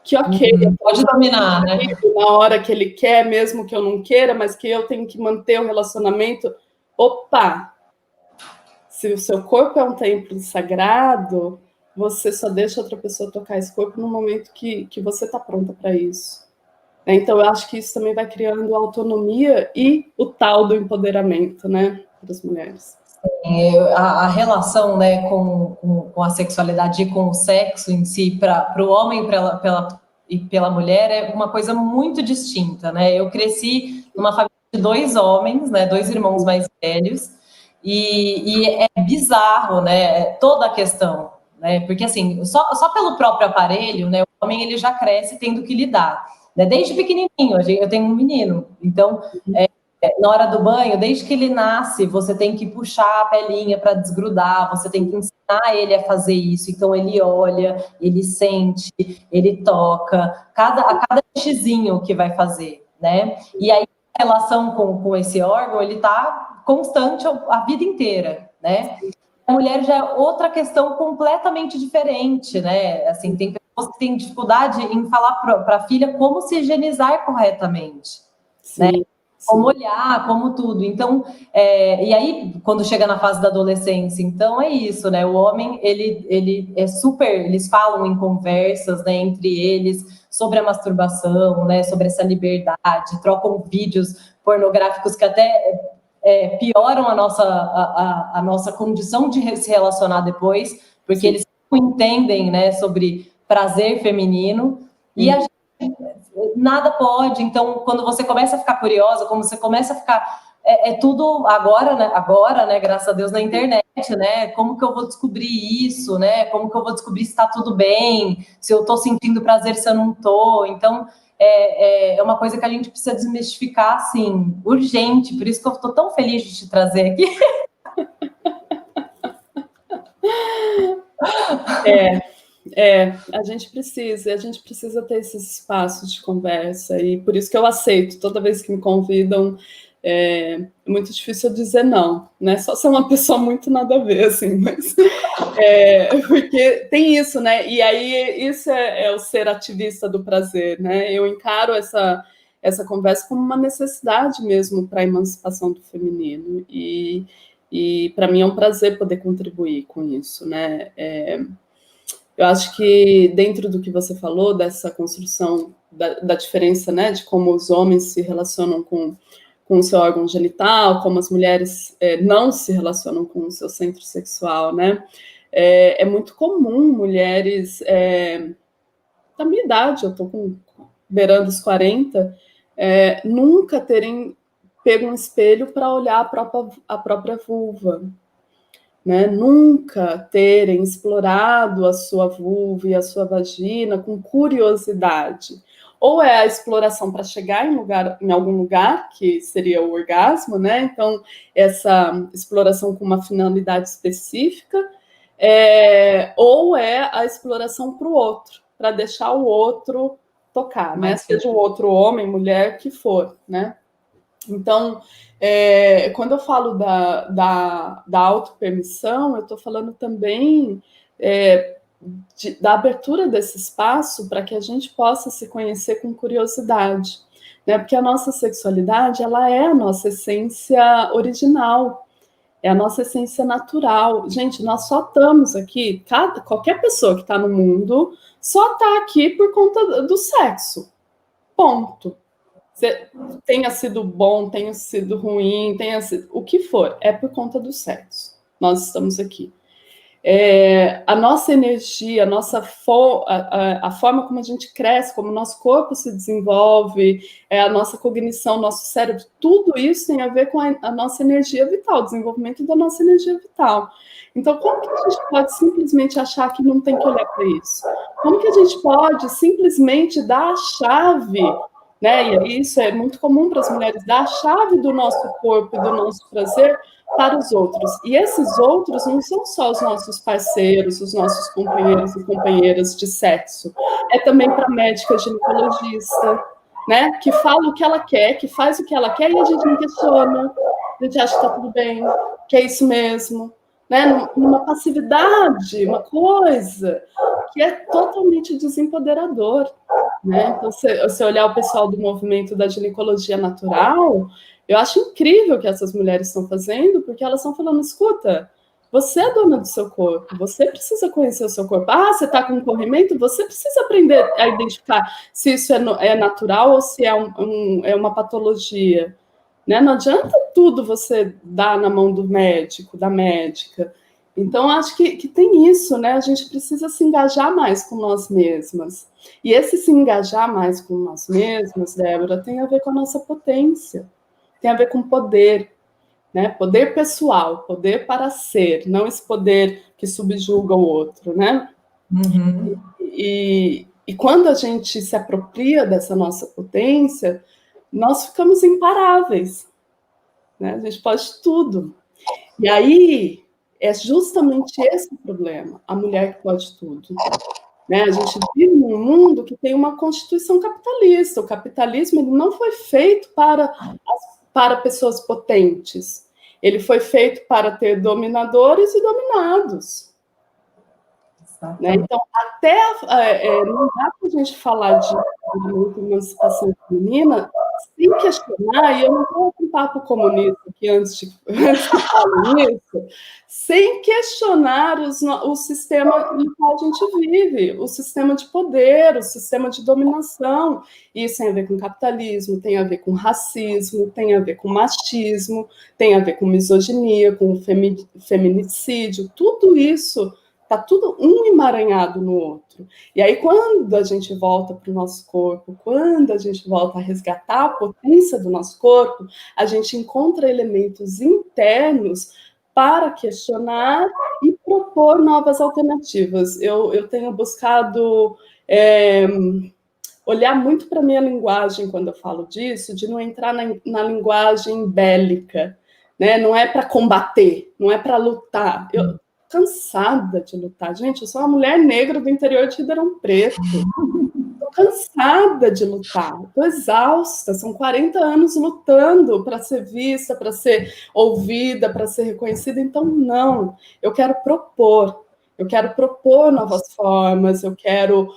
Que ok, pode dominar, né? Na hora que ele quer, mesmo que eu não queira, mas que eu tenho que manter o relacionamento. Opa! Se o seu corpo é um templo sagrado, você só deixa outra pessoa tocar esse corpo no momento que você está pronta para isso. Então, eu acho que isso também vai criando autonomia e o tal do empoderamento, né, para as mulheres. A relação, né, com a sexualidade e com o sexo em si, para o homem e pela mulher, é uma coisa muito distinta, né? Eu cresci numa família de 2 homens, né, 2 irmãos mais velhos, e é bizarro, né, toda a questão, né? Porque, assim, só pelo próprio aparelho, né, o homem ele já cresce tendo que lidar. Né? Desde pequenininho, eu tenho um menino, então, na hora do banho, desde que ele nasce, você tem que puxar a pelinha para desgrudar, você tem que ensinar ele a fazer isso, então ele olha, ele sente, ele toca, a cada xizinho que vai fazer, né? E aí, a relação com esse órgão, ele tá constante a vida inteira, né? A mulher já é outra questão completamente diferente, né? Assim, tem pessoas que têm dificuldade em falar para a filha como se higienizar corretamente, Sim, né? sim. Como olhar, como tudo. Então, e aí, quando chega na fase da adolescência, então é isso, né? O homem, ele é super, eles falam em conversas, né, entre eles, sobre a masturbação, né, sobre essa liberdade, trocam vídeos pornográficos que até pioram a nossa condição de se relacionar depois, porque Sim. eles não entendem, né, sobre prazer feminino, e a gente nada pode. Então, quando você começa a ficar curiosa, quando você começa a ficar... tudo agora, né, graças a Deus, na internet, né? Como que eu vou descobrir isso, né? Como que eu vou descobrir se está tudo bem, se eu estou sentindo prazer, se eu não estou. Então, é uma coisa que a gente precisa desmistificar, assim, urgente. Por isso que eu estou tão feliz de te trazer aqui. A gente precisa ter esses espaços de conversa, e por isso que eu aceito, toda vez que me convidam, é muito difícil eu dizer não, né? Só ser uma pessoa muito nada a ver, assim, mas porque tem isso, né? E aí isso é o ser ativista do prazer, né? Eu encaro essa essa conversa como uma necessidade mesmo para a emancipação do feminino, e para mim é um prazer poder contribuir com isso, né? Eu acho que dentro do que você falou, dessa construção da diferença, né, de como os homens se relacionam com o seu órgão genital, como as mulheres não se relacionam com o seu centro sexual, né? É muito comum mulheres da minha idade, eu estou beirando os 40, nunca terem pego um espelho para olhar a própria vulva, né? Nunca terem explorado a sua vulva e a sua vagina com curiosidade. Ou é a exploração para chegar em algum lugar, que seria o orgasmo, né? Então, essa exploração com uma finalidade específica, ou é a exploração para o outro, para deixar o outro tocar, né? Seja o outro homem, mulher, que for, né? Então, quando eu falo da autopermissão, eu estou falando também da abertura desse espaço para que a gente possa se conhecer com curiosidade, né? Porque a nossa sexualidade, ela é a nossa essência original, é a nossa essência natural. Gente, nós só estamos aqui, qualquer pessoa que está no mundo só está aqui por conta do sexo, ponto. Tenha sido bom, tenha sido ruim, tenha sido o que for, é por conta do sexo. Nós estamos aqui. A nossa energia, a forma como a gente cresce, como o nosso corpo se desenvolve, a nossa cognição, nosso cérebro, tudo isso tem a ver com a nossa energia vital, o desenvolvimento da nossa energia vital. Então, como que a gente pode simplesmente achar que não tem que olhar para isso? Como que a gente pode simplesmente dar a chave, né? E isso é muito comum para as mulheres, dar a chave do nosso corpo e do nosso prazer para os outros. E esses outros não são só os nossos parceiros, os nossos companheiros e companheiras de sexo. É também para a médica ginecologista, né? Que fala o que ela quer, que faz o que ela quer e a gente não questiona. A gente acha que está tudo bem, que é isso mesmo. Né? Numa passividade, uma coisa que é totalmente desempoderador. Né? Então, se olhar o pessoal do movimento da ginecologia natural, eu acho incrível o que essas mulheres estão fazendo, porque elas estão falando, escuta, você é dona do seu corpo, você precisa conhecer o seu corpo. Ah, você está com um corrimento? Você precisa aprender a identificar se isso é natural ou se é uma patologia. Né? Não adianta tudo você dar na mão do médico, da médica. Então, acho que tem isso, né? A gente precisa se engajar mais com nós mesmas. E esse se engajar mais com nós mesmas, Débora, tem a ver com a nossa potência, tem a ver com poder, né? Poder pessoal, poder para ser, não esse poder que subjuga o outro, né? Uhum. E quando a gente se apropria dessa nossa potência, nós ficamos imparáveis, né? A gente pode tudo. E aí é justamente esse o problema, a mulher que pode tudo. Né? A gente vive num mundo que tem uma constituição capitalista. O capitalismo ele não foi feito para pessoas potentes. Ele foi feito para ter dominadores e dominados. Né? Então, até não dá para a gente falar de emancipação feminina sem questionar, e eu não estou com papo comunista aqui antes de falar nisso, sem questionar o sistema no qual a gente vive, o sistema de poder, o sistema de dominação. Isso tem a ver com capitalismo, tem a ver com racismo, tem a ver com machismo, tem a ver com misoginia, com feminicídio, tudo isso. Está tudo um emaranhado no outro. E aí, quando a gente volta para o nosso corpo, quando a gente volta a resgatar a potência do nosso corpo, a gente encontra elementos internos para questionar e propor novas alternativas. Eu tenho buscado olhar muito para a minha linguagem quando eu falo disso, de não entrar na linguagem bélica, né? Não é para combater, não é para lutar. Cansada de lutar. Gente, eu sou uma mulher negra do interior de Ribeirão Preto. Estou cansada de lutar. Estou exausta. São 40 anos lutando para ser vista, para ser ouvida, para ser reconhecida. Então, não. Eu quero propor. eu quero propor novas formas, eu quero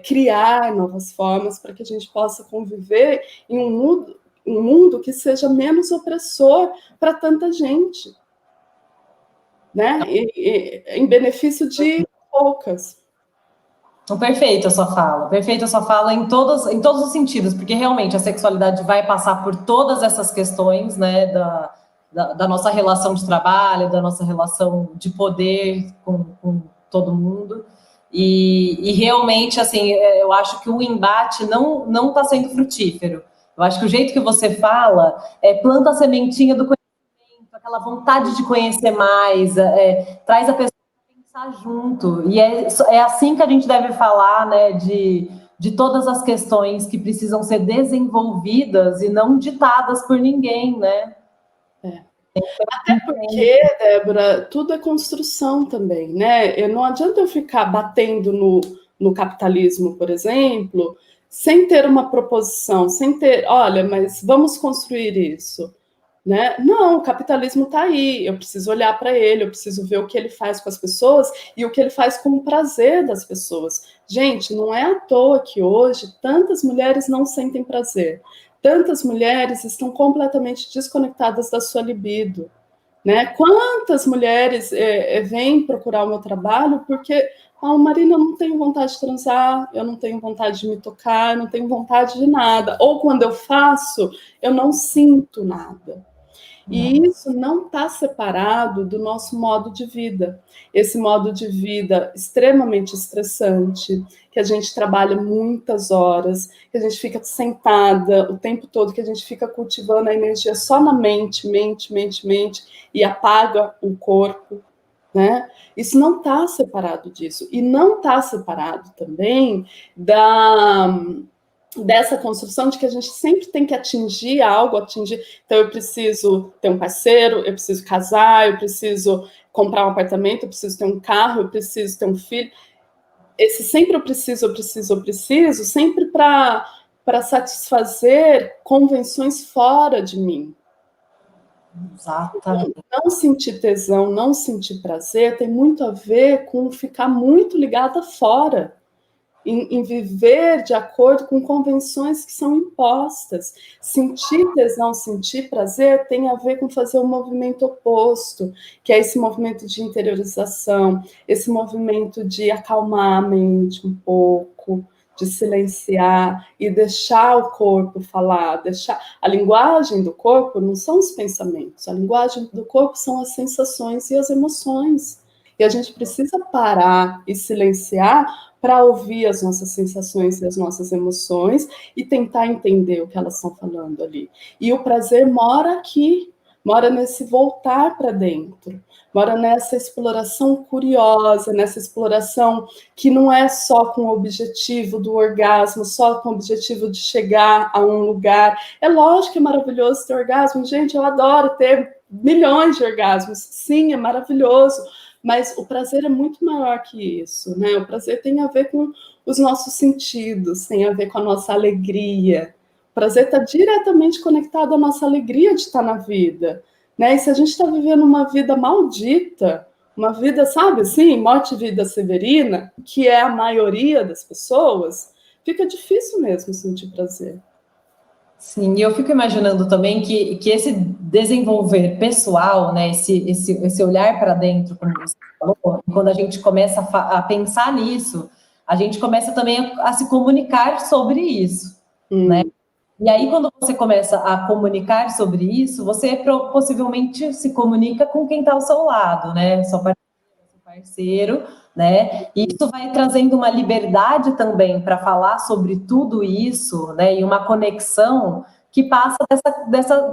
criar novas formas para que a gente possa conviver em um mundo que seja menos opressor para tanta gente, né? Em benefício de poucas. Perfeito a sua fala em todos os sentidos, porque realmente a sexualidade vai passar por todas essas questões, né, da nossa relação de trabalho, da nossa relação de poder com todo mundo, e realmente, assim, eu acho que o embate não está sendo frutífero. Eu acho que o jeito que você fala planta a sementinha do conhecimento, aquela vontade de conhecer mais, traz a pessoa pensar junto. E é assim que a gente deve falar, né, de todas as questões que precisam ser desenvolvidas e não ditadas por ninguém, né? Até porque, Débora, tudo é construção também, né? Não adianta eu ficar batendo no capitalismo, por exemplo, sem ter uma proposição, sem ter, olha, mas vamos construir isso. Né? Não, o capitalismo está aí, eu preciso olhar para ele, eu preciso ver o que ele faz com as pessoas e o que ele faz com o prazer das pessoas. Gente, não é à toa que hoje tantas mulheres não sentem prazer, tantas mulheres estão completamente desconectadas da sua libido. Né? Quantas mulheres vêm procurar o meu trabalho porque, Marina, eu não tenho vontade de transar, eu não tenho vontade de me tocar, eu não tenho vontade de nada. Ou quando eu faço, eu não sinto nada. E isso não está separado do nosso modo de vida. Esse modo de vida extremamente estressante, que a gente trabalha muitas horas, que a gente fica sentada o tempo todo, que a gente fica cultivando a energia só na mente, e apaga o corpo, né? Isso não está separado disso. E não está separado também dessa construção de que a gente sempre tem que atingir algo, então eu preciso ter um parceiro, eu preciso casar, eu preciso comprar um apartamento, eu preciso ter um carro, eu preciso ter um filho. Esse sempre eu preciso, sempre para satisfazer convenções fora de mim. Exatamente. Não sentir tesão, não sentir prazer tem muito a ver com ficar muito ligada fora. Em viver de acordo com convenções que são impostas. Sentir tesão, sentir prazer tem a ver com fazer o movimento oposto, que é esse movimento de interiorização, esse movimento de acalmar a mente um pouco, de silenciar e deixar o corpo falar, deixar. A linguagem do corpo não são os pensamentos, a linguagem do corpo são as sensações e as emoções. E a gente precisa parar e silenciar para ouvir as nossas sensações e as nossas emoções e tentar entender o que elas estão falando ali. E o prazer mora aqui, mora nesse voltar para dentro, mora nessa exploração curiosa, nessa exploração que não é só com o objetivo do orgasmo, só com o objetivo de chegar a um lugar. É lógico que é maravilhoso ter orgasmo, gente, eu adoro ter milhões de orgasmos, sim, é maravilhoso, mas o prazer é muito maior que isso, né? O prazer tem a ver com os nossos sentidos, tem a ver com a nossa alegria. O prazer está diretamente conectado à nossa alegria de estar na vida, né? E se a gente está vivendo uma vida maldita, uma vida, sabe assim, morte e vida severina, que é a maioria das pessoas, fica difícil mesmo sentir prazer. Sim, e eu fico imaginando também que esse desenvolver pessoal, né, esse olhar para dentro, como você falou, quando a gente começa a pensar nisso, a gente começa também a se comunicar sobre isso, né? E aí, quando você começa a comunicar sobre isso, você possivelmente se comunica com quem está ao seu lado, né? Seu parceiro, né? E isso vai trazendo uma liberdade também para falar sobre tudo isso, né? E uma conexão que passa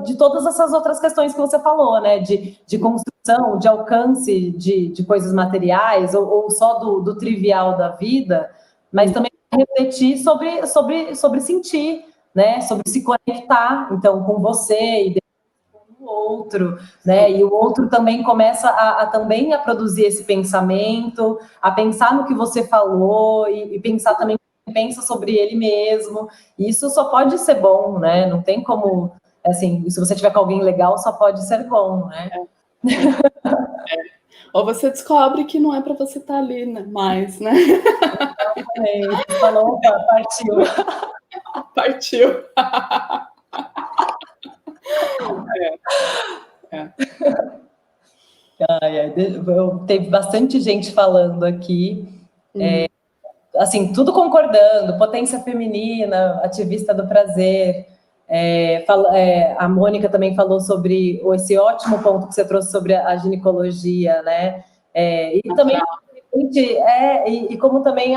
de todas essas outras questões que você falou, né? De construção, de alcance de coisas materiais, ou só do trivial da vida, mas também refletir sobre sentir, né? Sobre se conectar, então, com você e o outro, né? E o outro também começa também a produzir esse pensamento, a pensar no que você falou e pensar também pensa sobre ele mesmo. E isso só pode ser bom, né? Não tem como, assim, se você tiver com alguém legal, só pode ser bom, né? Ou você descobre que não é para você estar ali, né, mais, né? Você falou, opa, partiu. Partiu. Teve bastante gente falando aqui, assim, tudo concordando, potência feminina, ativista do prazer. A Mônica também falou sobre esse ótimo ponto que você trouxe sobre a ginecologia, né? E também e como também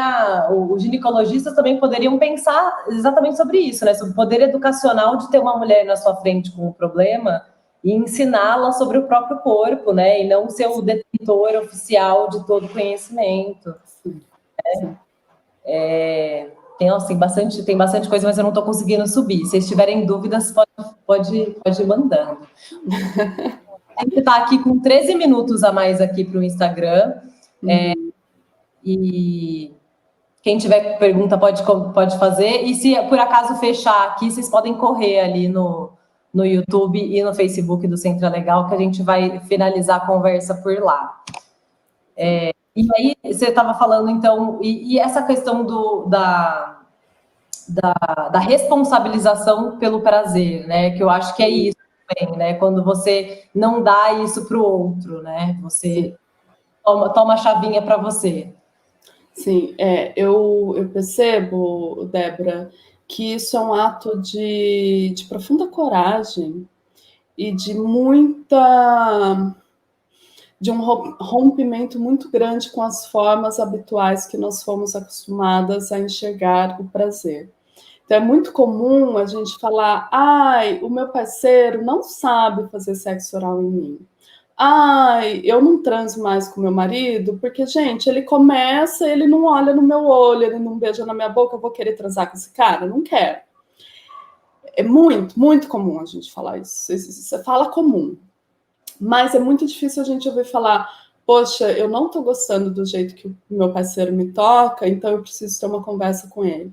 os ginecologistas também poderiam pensar exatamente sobre isso, né? Sobre o poder educacional de ter uma mulher na sua frente com o problema e ensiná-la sobre o próprio corpo, né? E não ser o detentor oficial de todo o conhecimento. Sim. Tem bastante coisa, mas eu não estou conseguindo subir. Se vocês tiverem dúvidas, pode ir mandando. A gente está aqui com 13 minutos a mais aqui para o Instagram. E quem tiver pergunta pode fazer. E se por acaso fechar aqui, vocês podem correr ali no YouTube e no Facebook do Centro Legal, que a gente vai finalizar a conversa por lá. E aí, você estava falando, então, e essa questão da responsabilização pelo prazer, né? Que eu acho que é isso também, né? Quando você não dá isso para o outro, né? Você toma a chavinha para você. Sim, eu percebo, Débora, que isso é um ato de profunda coragem e de um rompimento muito grande com as formas habituais que nós fomos acostumadas a enxergar o prazer. Então, é muito comum a gente falar, ai, o meu parceiro não sabe fazer sexo oral em mim. Ai, eu não transo mais com meu marido, porque, gente, ele começa, ele não olha no meu olho, ele não beija na minha boca, eu vou querer transar com esse cara? Não quero. É muito, muito comum a gente falar isso. Você fala comum. Mas é muito difícil a gente ouvir falar, poxa, eu não estou gostando do jeito que o meu parceiro me toca, então eu preciso ter uma conversa com ele.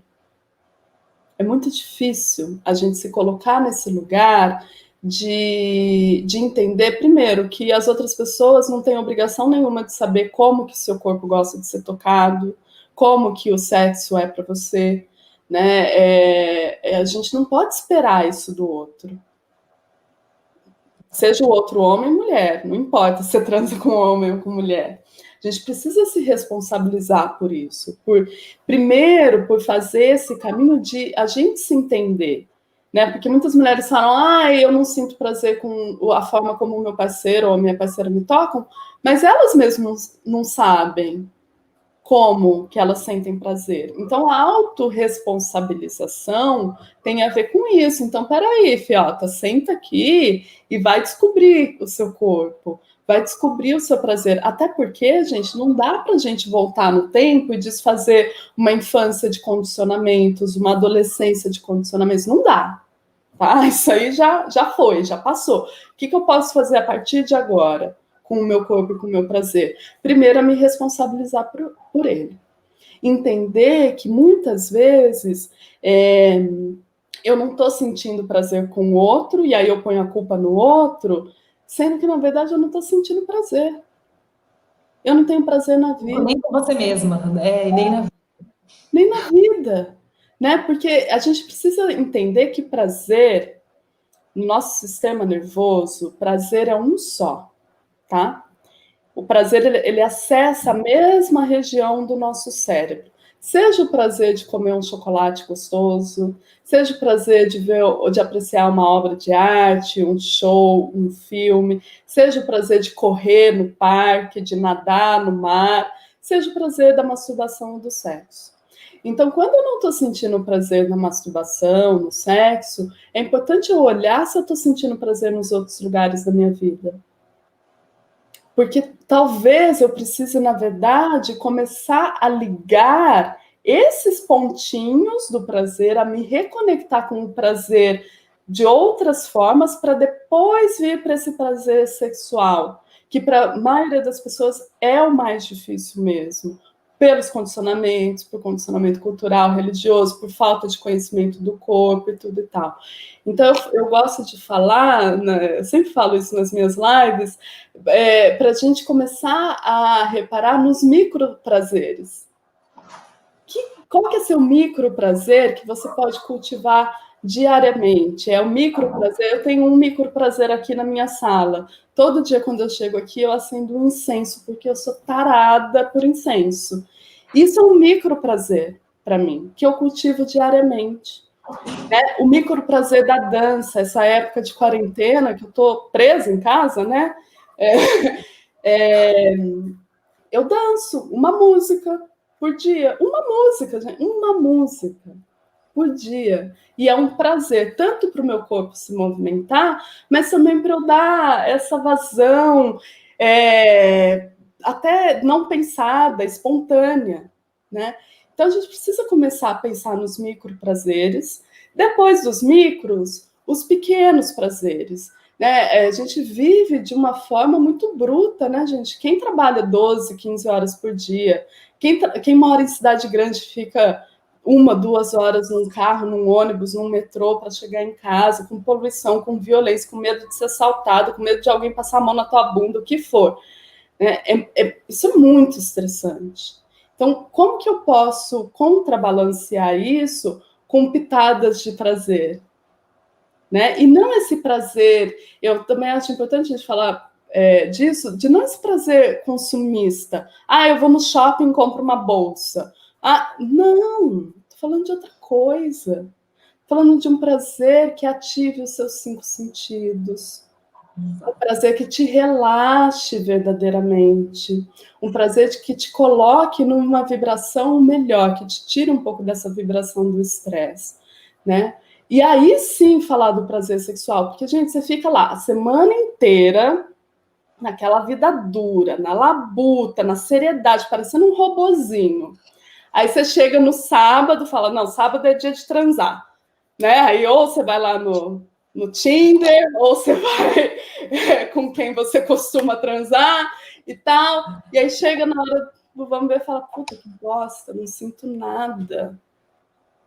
É muito difícil a gente se colocar nesse lugar de entender, primeiro, que as outras pessoas não têm obrigação nenhuma de saber como que seu corpo gosta de ser tocado, como que o sexo é para você, né? A gente não pode esperar isso do outro. Seja o outro homem ou mulher, não importa se você transa com homem ou com mulher. A gente precisa se responsabilizar por isso. Primeiro, por fazer esse caminho de a gente se entender. Né? Porque muitas mulheres falam, eu não sinto prazer com a forma como o meu parceiro ou a minha parceira me tocam, mas elas mesmas não sabem como que elas sentem prazer. Então, a autorresponsabilização tem a ver com isso. Então, peraí, fiota, senta aqui e vai descobrir o seu corpo, vai descobrir o seu prazer. Até porque, gente, não dá pra gente voltar no tempo e desfazer uma infância de condicionamentos, uma adolescência de condicionamentos. Não dá. Tá? Isso aí já foi, já passou. O que eu posso fazer a partir de agora? Com o meu corpo e com o meu prazer. Primeiro, é me responsabilizar por ele. Entender que muitas vezes eu não estou sentindo prazer com o outro, e aí eu ponho a culpa no outro, sendo que, na verdade, eu não estou sentindo prazer. Eu não tenho prazer na vida. Nem com você mesma, nem na vida. Nem na vida. Né? Porque a gente precisa entender que prazer, no nosso sistema nervoso, prazer é um só. Tá? O prazer, ele acessa a mesma região do nosso cérebro. Seja o prazer de comer um chocolate gostoso, seja o prazer de ver ou de apreciar uma obra de arte, um show, um filme, seja o prazer de correr no parque, de nadar no mar, seja o prazer da masturbação ou do sexo. Então, quando eu não estou sentindo prazer na masturbação, no sexo, é importante eu olhar se eu estou sentindo prazer nos outros lugares da minha vida. Porque talvez eu precise, na verdade, começar a ligar esses pontinhos do prazer, a me reconectar com o prazer de outras formas, para depois vir para esse prazer sexual, que para a maioria das pessoas é o mais difícil mesmo. pelos condicionamentos, por condicionamento cultural, religioso, por falta de conhecimento do corpo e tudo e tal. Então, eu gosto de falar, né, eu sempre falo isso nas minhas lives, para a gente começar a reparar nos micro prazeres. Qual que é seu micro prazer que você pode cultivar diariamente? É o micro prazer. Eu tenho um micro prazer aqui na minha sala. Todo dia, quando eu chego aqui, eu acendo um incenso, porque eu sou tarada por incenso. Isso é um micro prazer para mim, que eu cultivo diariamente. O micro prazer da dança, essa época de quarentena, que eu estou presa em casa, né? Eu danço uma música por dia. Uma música, gente, uma música por dia. E é um prazer, tanto para o meu corpo se movimentar, mas também para eu dar essa vazão, até não pensada, espontânea, né? Então, a gente precisa começar a pensar nos micro prazeres, depois dos micros, os pequenos prazeres. Né? A gente vive de uma forma muito bruta, né, gente? Quem trabalha 12, 15 horas por dia, quem mora em cidade grande fica 1, 2 horas num carro, num ônibus, num metrô para chegar em casa, com poluição, com violência, com medo de ser assaltado, com medo de alguém passar a mão na tua bunda, o que for. Isso é muito estressante. Então, como que eu posso contrabalancear isso com pitadas de prazer? Né? E não esse prazer, eu também acho importante a gente falar disso, de não esse prazer consumista. Eu vou no shopping e compro uma bolsa. Não, estou falando de outra coisa. Estou falando de um prazer que ative os seus 5 sentidos. Um prazer que te relaxe verdadeiramente. Um prazer que te coloque numa vibração melhor, que te tire um pouco dessa vibração do estresse, né? E aí sim falar do prazer sexual, porque, gente, você fica lá a semana inteira naquela vida dura, na labuta, na seriedade, parecendo um robozinho. Aí você chega no sábado e fala, não, sábado é dia de transar. Né? Aí ou você vai lá no Tinder, ou você vai com quem você costuma transar e tal. E aí chega na hora do vamos ver e fala, puta, que bosta, não sinto nada.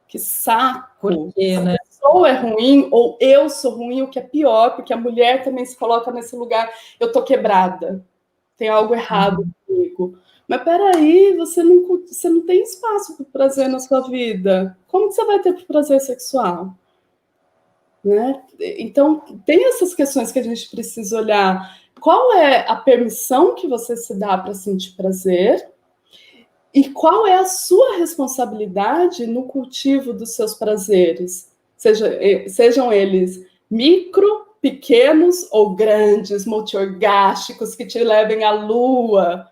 Que saco. Por quê, né? A pessoa é ruim, ou eu sou ruim, o que é pior, porque a mulher também se coloca nesse lugar, eu tô quebrada, tem algo errado comigo. Mas peraí, você não tem espaço para prazer na sua vida. Como que você vai ter prazer sexual? Né? Então, tem essas questões que a gente precisa olhar. Qual é a permissão que você se dá para sentir prazer? E qual é a sua responsabilidade no cultivo dos seus prazeres? Sejam eles micro, pequenos ou grandes, multiorgásticos, que te levem à lua,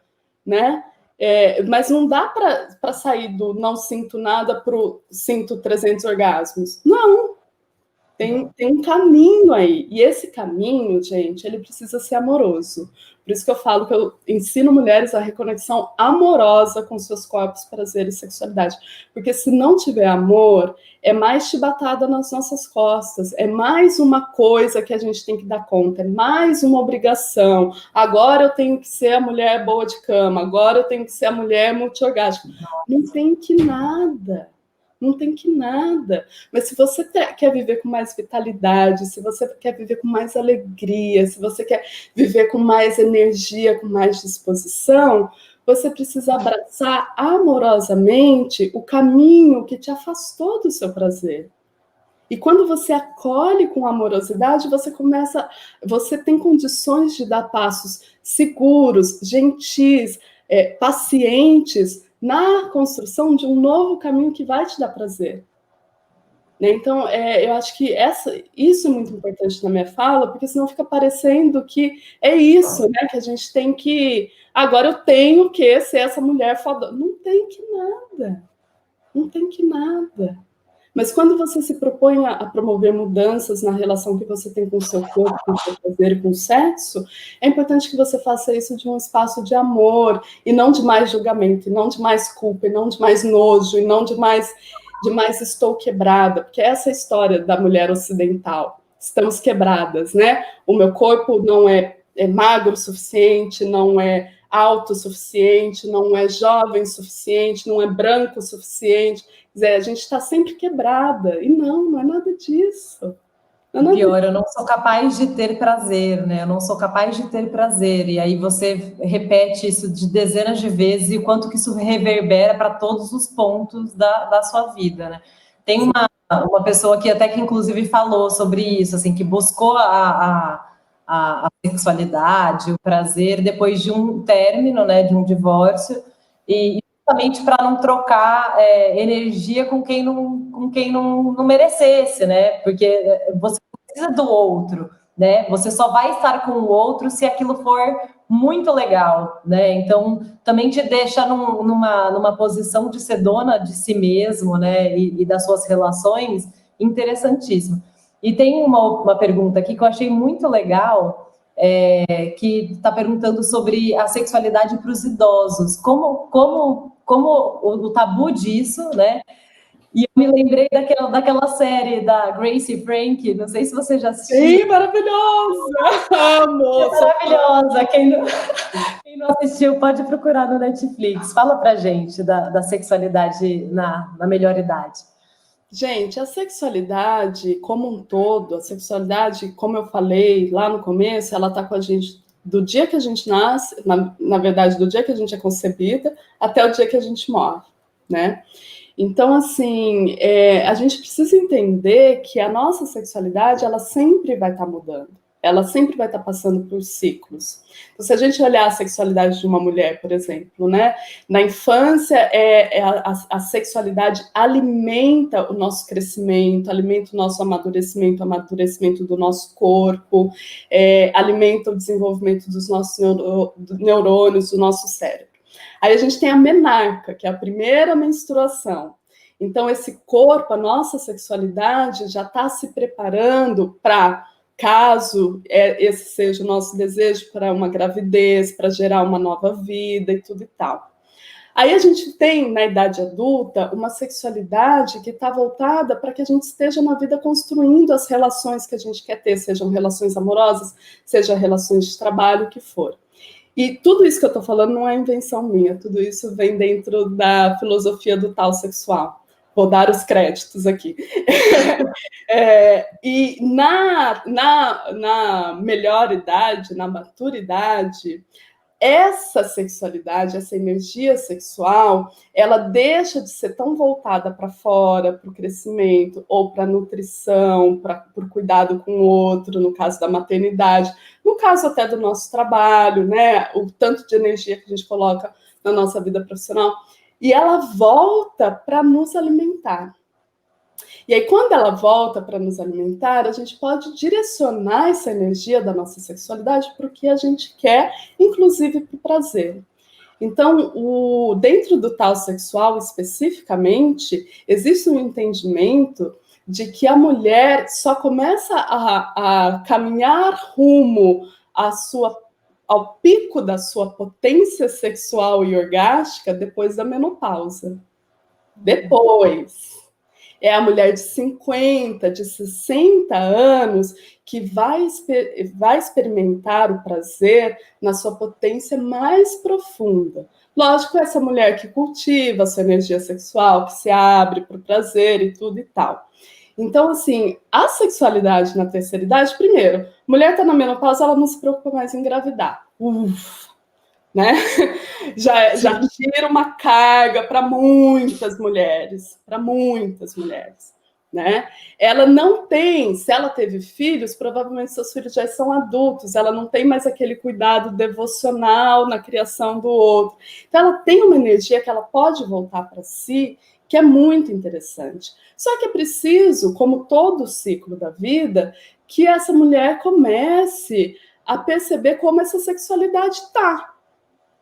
né? Mas não dá para sair do não sinto nada para o sinto 300 orgasmos. Não. Tem um caminho aí. E esse caminho, gente, ele precisa ser amoroso. Por isso que eu falo que eu ensino mulheres a reconexão amorosa com seus corpos, prazer e sexualidade. Porque se não tiver amor, é mais chibatada nas nossas costas. É mais uma coisa que a gente tem que dar conta. É mais uma obrigação. Agora eu tenho que ser a mulher boa de cama. Agora eu tenho que ser a mulher multiorgástica. Não tem que nada. Não tem que nada. Mas se você quer viver com mais vitalidade, se você quer viver com mais alegria, se você quer viver com mais energia, com mais disposição, você precisa abraçar amorosamente o caminho que te afastou do seu prazer. E quando você acolhe com amorosidade, você tem condições de dar passos seguros, gentis, pacientes, na construção de um novo caminho que vai te dar prazer. Né? Então, eu acho que isso é muito importante na minha fala, porque senão fica parecendo que é isso, né? Que a gente tem que... Agora eu tenho que ser essa mulher foda. Não tem que nada. Não tem que nada. Mas quando você se propõe a promover mudanças na relação que você tem com o seu corpo, com o seu prazer e com o sexo, é importante que você faça isso de um espaço de amor, e não de mais julgamento, e não de mais culpa, e não de mais nojo, e não de mais estou quebrada, porque essa é a história da mulher ocidental. Estamos quebradas, né? O meu corpo não é magro o suficiente, não é autossuficiente, não é jovem o suficiente, não é branco o suficiente. Quer dizer, a gente está sempre quebrada. E não é nada disso. Pior, eu não sou capaz de ter prazer, né? Eu não sou capaz de ter prazer. E aí você repete isso de dezenas de vezes e o quanto que isso reverbera para todos os pontos da sua vida, né? Tem uma pessoa que até que inclusive falou sobre isso, assim, que buscou a sexualidade, o prazer depois de um término, né? De um divórcio, e justamente para não trocar energia com quem não merecesse, né? Porque você precisa do outro, né? Você só vai estar com o outro se aquilo for muito legal, né? Então, também te deixa numa posição de ser dona de si mesmo, né? E das suas relações, interessantíssimo. E tem uma pergunta aqui que eu achei muito legal, que está perguntando sobre a sexualidade para os idosos. Como o tabu disso, né? E eu me lembrei daquela série da Gracie Frank, não sei se você já assistiu. Sim, maravilhosa! Amo! É maravilhosa! Quem não assistiu pode procurar no Netflix. Fala pra gente da sexualidade na melhor idade. Gente, a sexualidade como um todo, a sexualidade, como eu falei lá no começo, ela está com a gente do dia que a gente nasce, na verdade, do dia que a gente é concebida até o dia que a gente morre, né? Então, assim, a gente precisa entender que a nossa sexualidade, ela sempre vai estar mudando. Ela sempre vai estar passando por ciclos. Então, se a gente olhar a sexualidade de uma mulher, por exemplo, né? Na infância, a sexualidade alimenta o nosso crescimento, alimenta o nosso amadurecimento do nosso corpo, alimenta o desenvolvimento dos nossos neurônios, do nosso cérebro. Aí a gente tem a menarca, que é a primeira menstruação. Então, esse corpo, a nossa sexualidade, já está se preparando para, caso esse seja o nosso desejo, para uma gravidez, para gerar uma nova vida e tudo e tal. Aí a gente tem, na idade adulta, uma sexualidade que está voltada para que a gente esteja na vida construindo as relações que a gente quer ter, sejam relações amorosas, sejam relações de trabalho, o que for. E tudo isso que eu estou falando não é invenção minha, tudo isso vem dentro da filosofia do tal sexual. Vou dar os créditos aqui. E na melhor idade, na maturidade, essa sexualidade, essa energia sexual, ela deixa de ser tão voltada para fora, para o crescimento, ou para a nutrição, para o cuidado com o outro, no caso da maternidade, no caso até do nosso trabalho, né? O tanto de energia que a gente coloca na nossa vida profissional, e ela volta para nos alimentar. E aí, quando ela volta para nos alimentar, a gente pode direcionar essa energia da nossa sexualidade para o que a gente quer, inclusive para o prazer. Então, dentro do tal sexual, especificamente, existe um entendimento de que a mulher só começa a caminhar rumo ao pico da sua potência sexual e orgástica depois da menopausa. Depois. É a mulher de 50, de 60 anos que vai experimentar o prazer na sua potência mais profunda. Lógico, essa mulher que cultiva a sua energia sexual, que se abre para o prazer e tudo e tal. Então, assim, a sexualidade na terceira idade, primeiro, mulher está na menopausa, ela não se preocupa mais em engravidar. Né? Já tira uma carga para muitas mulheres, né? Ela não tem, se ela teve filhos, provavelmente seus filhos já são adultos, ela não tem mais aquele cuidado devocional na criação do outro. Então, ela tem uma energia que ela pode voltar para si, que é muito interessante. Só que é preciso, como todo o ciclo da vida, que essa mulher comece a perceber como essa sexualidade está.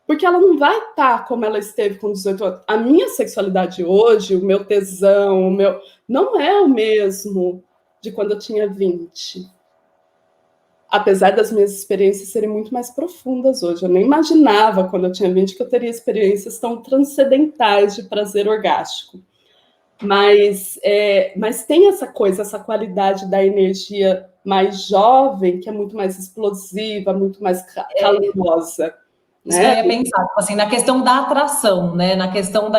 Porque ela não vai estar como ela esteve com 18 anos. A minha sexualidade hoje, o meu tesão, não é o mesmo de quando eu tinha 20. Apesar das minhas experiências serem muito mais profundas hoje. Eu nem imaginava, quando eu tinha 20, que eu teria experiências tão transcendentais de prazer orgástico. Mas tem essa coisa, essa qualidade da energia mais jovem, que é muito mais explosiva, muito mais calorosa. Isso que eu ia pensar, tipo assim, na questão da atração, né? Na questão da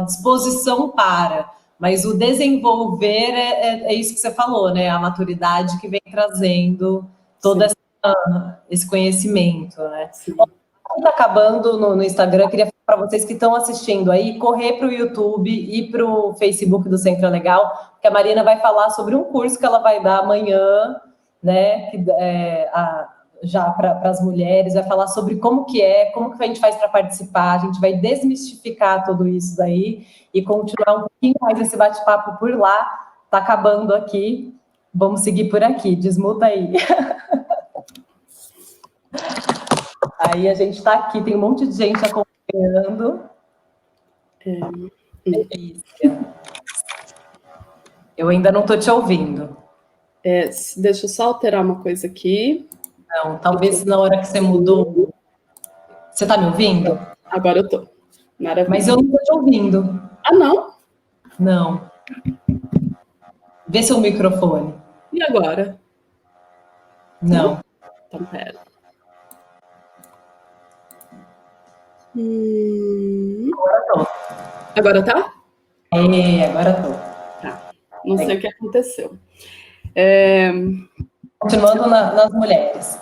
disposição para, mas o desenvolver é isso que você falou, né? A maturidade que vem trazendo todo esse conhecimento, né? Está acabando no Instagram, queria falar para vocês que estão assistindo aí, correr para o YouTube e para o Facebook do Centro Legal, porque a Marina vai falar sobre um curso que ela vai dar amanhã, né? Já para as mulheres, vai falar sobre como que a gente faz para participar, a gente vai desmistificar tudo isso daí e continuar um pouquinho mais esse bate-papo por lá. Está acabando aqui, vamos seguir por aqui, desmuta aí. Aí a gente está aqui, tem um monte de gente acompanhando. Eu ainda não estou te ouvindo. Deixa eu só alterar uma coisa aqui. Não, talvez na hora que você mudou. Você está me ouvindo? Agora eu estou. Maravilha. Mas eu não estou te ouvindo. Ah, não? Não. Vê seu microfone. E agora? Não. Então, pera. Agora tô. Agora tá? Agora tô. Tá. Não sei o que aconteceu. Continuando nas mulheres.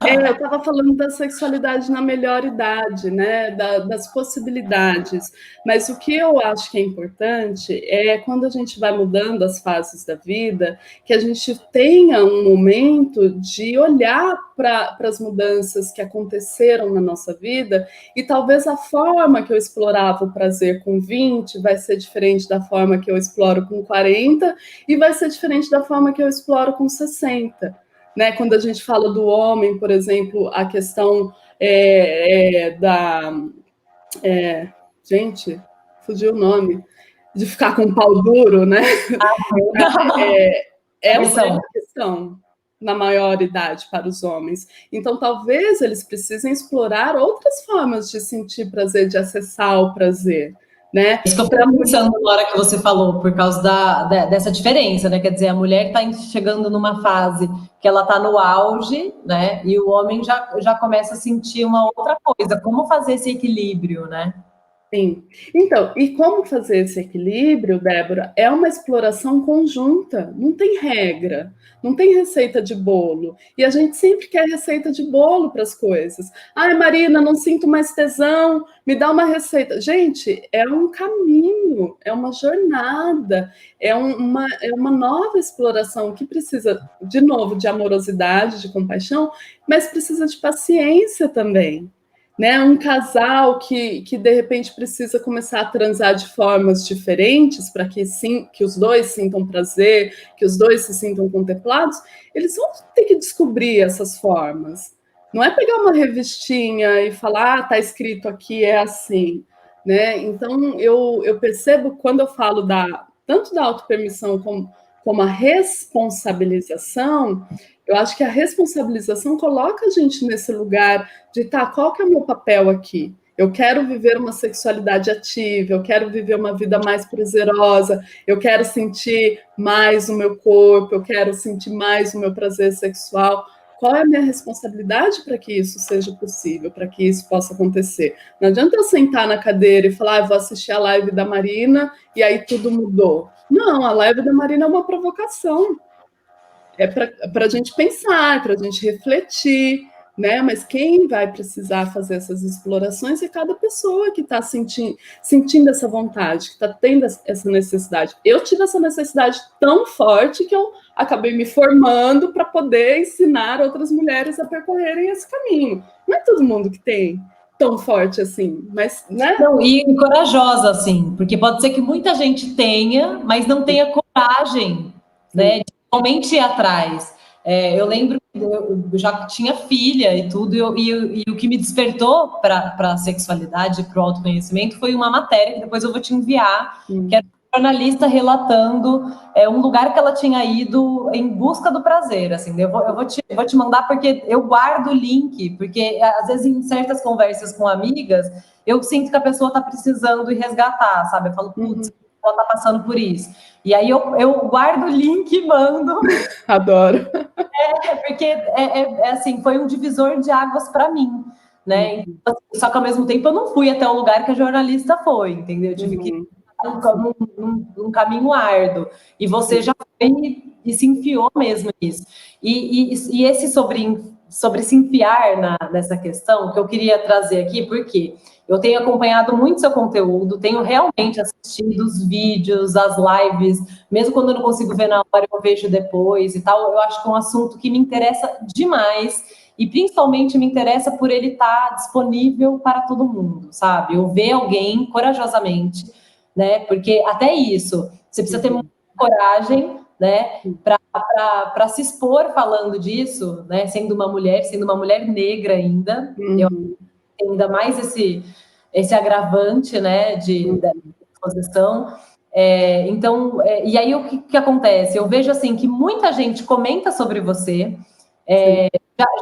Eu estava falando da sexualidade na melhor idade, né? Das possibilidades. Mas o que eu acho que é importante é quando a gente vai mudando as fases da vida, que a gente tenha um momento de olhar para as mudanças que aconteceram na nossa vida, e talvez a forma que eu explorava o prazer com 20 vai ser diferente da forma que eu exploro com 40, e vai ser diferente da forma que eu exploro com 60. Né, quando a gente fala do homem, por exemplo, a questão gente, fugiu o nome, de ficar com o pau duro, né? É uma questão na maior idade para os homens. Então, talvez eles precisem explorar outras formas de sentir prazer, de acessar o prazer. Né? Isso que eu estava pensando na hora que você falou, por causa dessa diferença, né? Quer dizer, a mulher está chegando numa fase que ela está no auge, né? E o homem já começa a sentir uma outra coisa. Como fazer esse equilíbrio, né? Sim. Então, e como fazer esse equilíbrio, Débora? É uma exploração conjunta, não tem regra, não tem receita de bolo. E a gente sempre quer receita de bolo para as coisas. Ai, Marina, não sinto mais tesão, me dá uma receita. Gente, é um caminho, é uma jornada, é uma nova exploração que precisa, de novo, de amorosidade, de compaixão, mas precisa de paciência também. Né, um casal que de repente precisa começar a transar de formas diferentes para que os dois sintam prazer, que os dois se sintam contemplados, eles vão ter que descobrir essas formas. Não é pegar uma revistinha e falar, tá escrito aqui, é assim. Né? Então, eu percebo quando eu falo tanto da autopermissão como a responsabilização, eu acho que a responsabilização coloca a gente nesse lugar de qual que é o meu papel aqui? Eu quero viver uma sexualidade ativa, eu quero viver uma vida mais prazerosa, eu quero sentir mais o meu corpo, eu quero sentir mais o meu prazer sexual. Qual é a minha responsabilidade para que isso seja possível, para que isso possa acontecer? Não adianta eu sentar na cadeira e falar, vou assistir a live da Marina e aí tudo mudou. Não, a live da Marina é uma provocação. É para a gente pensar, para a gente refletir, né? Mas quem vai precisar fazer essas explorações é cada pessoa que está sentindo essa vontade, que está tendo essa necessidade. Eu tive essa necessidade tão forte que eu acabei me formando para poder ensinar outras mulheres a percorrerem esse caminho. Não é todo mundo que tem tão forte assim, mas, né? Não, e corajosa, assim, porque pode ser que muita gente tenha, mas não tenha coragem, né, de realmente ir atrás. Eu lembro que eu já tinha filha e tudo, e o que me despertou para a sexualidade, para o autoconhecimento, foi uma matéria que depois eu vou te enviar, que era um jornalista relatando um lugar que ela tinha ido em busca do prazer, assim. Eu vou te mandar porque eu guardo o link, porque às vezes em certas conversas com amigas, eu sinto que a pessoa está precisando ir resgatar, sabe? Eu falo, putz, ela está passando por isso. E aí eu guardo o link e mando. Adoro. Porque assim, foi um divisor de águas para mim, né? Então, só que ao mesmo tempo eu não fui até o lugar que a jornalista foi, entendeu? Eu tive que ir num caminho árduo. E você já foi e se enfiou mesmo nisso. E esse sobre se enfiar nessa questão que eu queria trazer aqui, porque eu tenho acompanhado muito seu conteúdo, tenho realmente assistido os vídeos, as lives, mesmo quando eu não consigo ver na hora, eu vejo depois e tal. Eu acho que é um assunto que me interessa demais e principalmente me interessa por ele estar disponível para todo mundo, sabe? Eu ver alguém corajosamente, né? Porque até isso, você precisa ter muita coragem, né? Para se expor falando disso, né? Sendo uma mulher negra ainda, eu tenho ainda mais esse agravante, né? Da exposição. Então, e aí o que acontece? Eu vejo assim que muita gente comenta sobre você.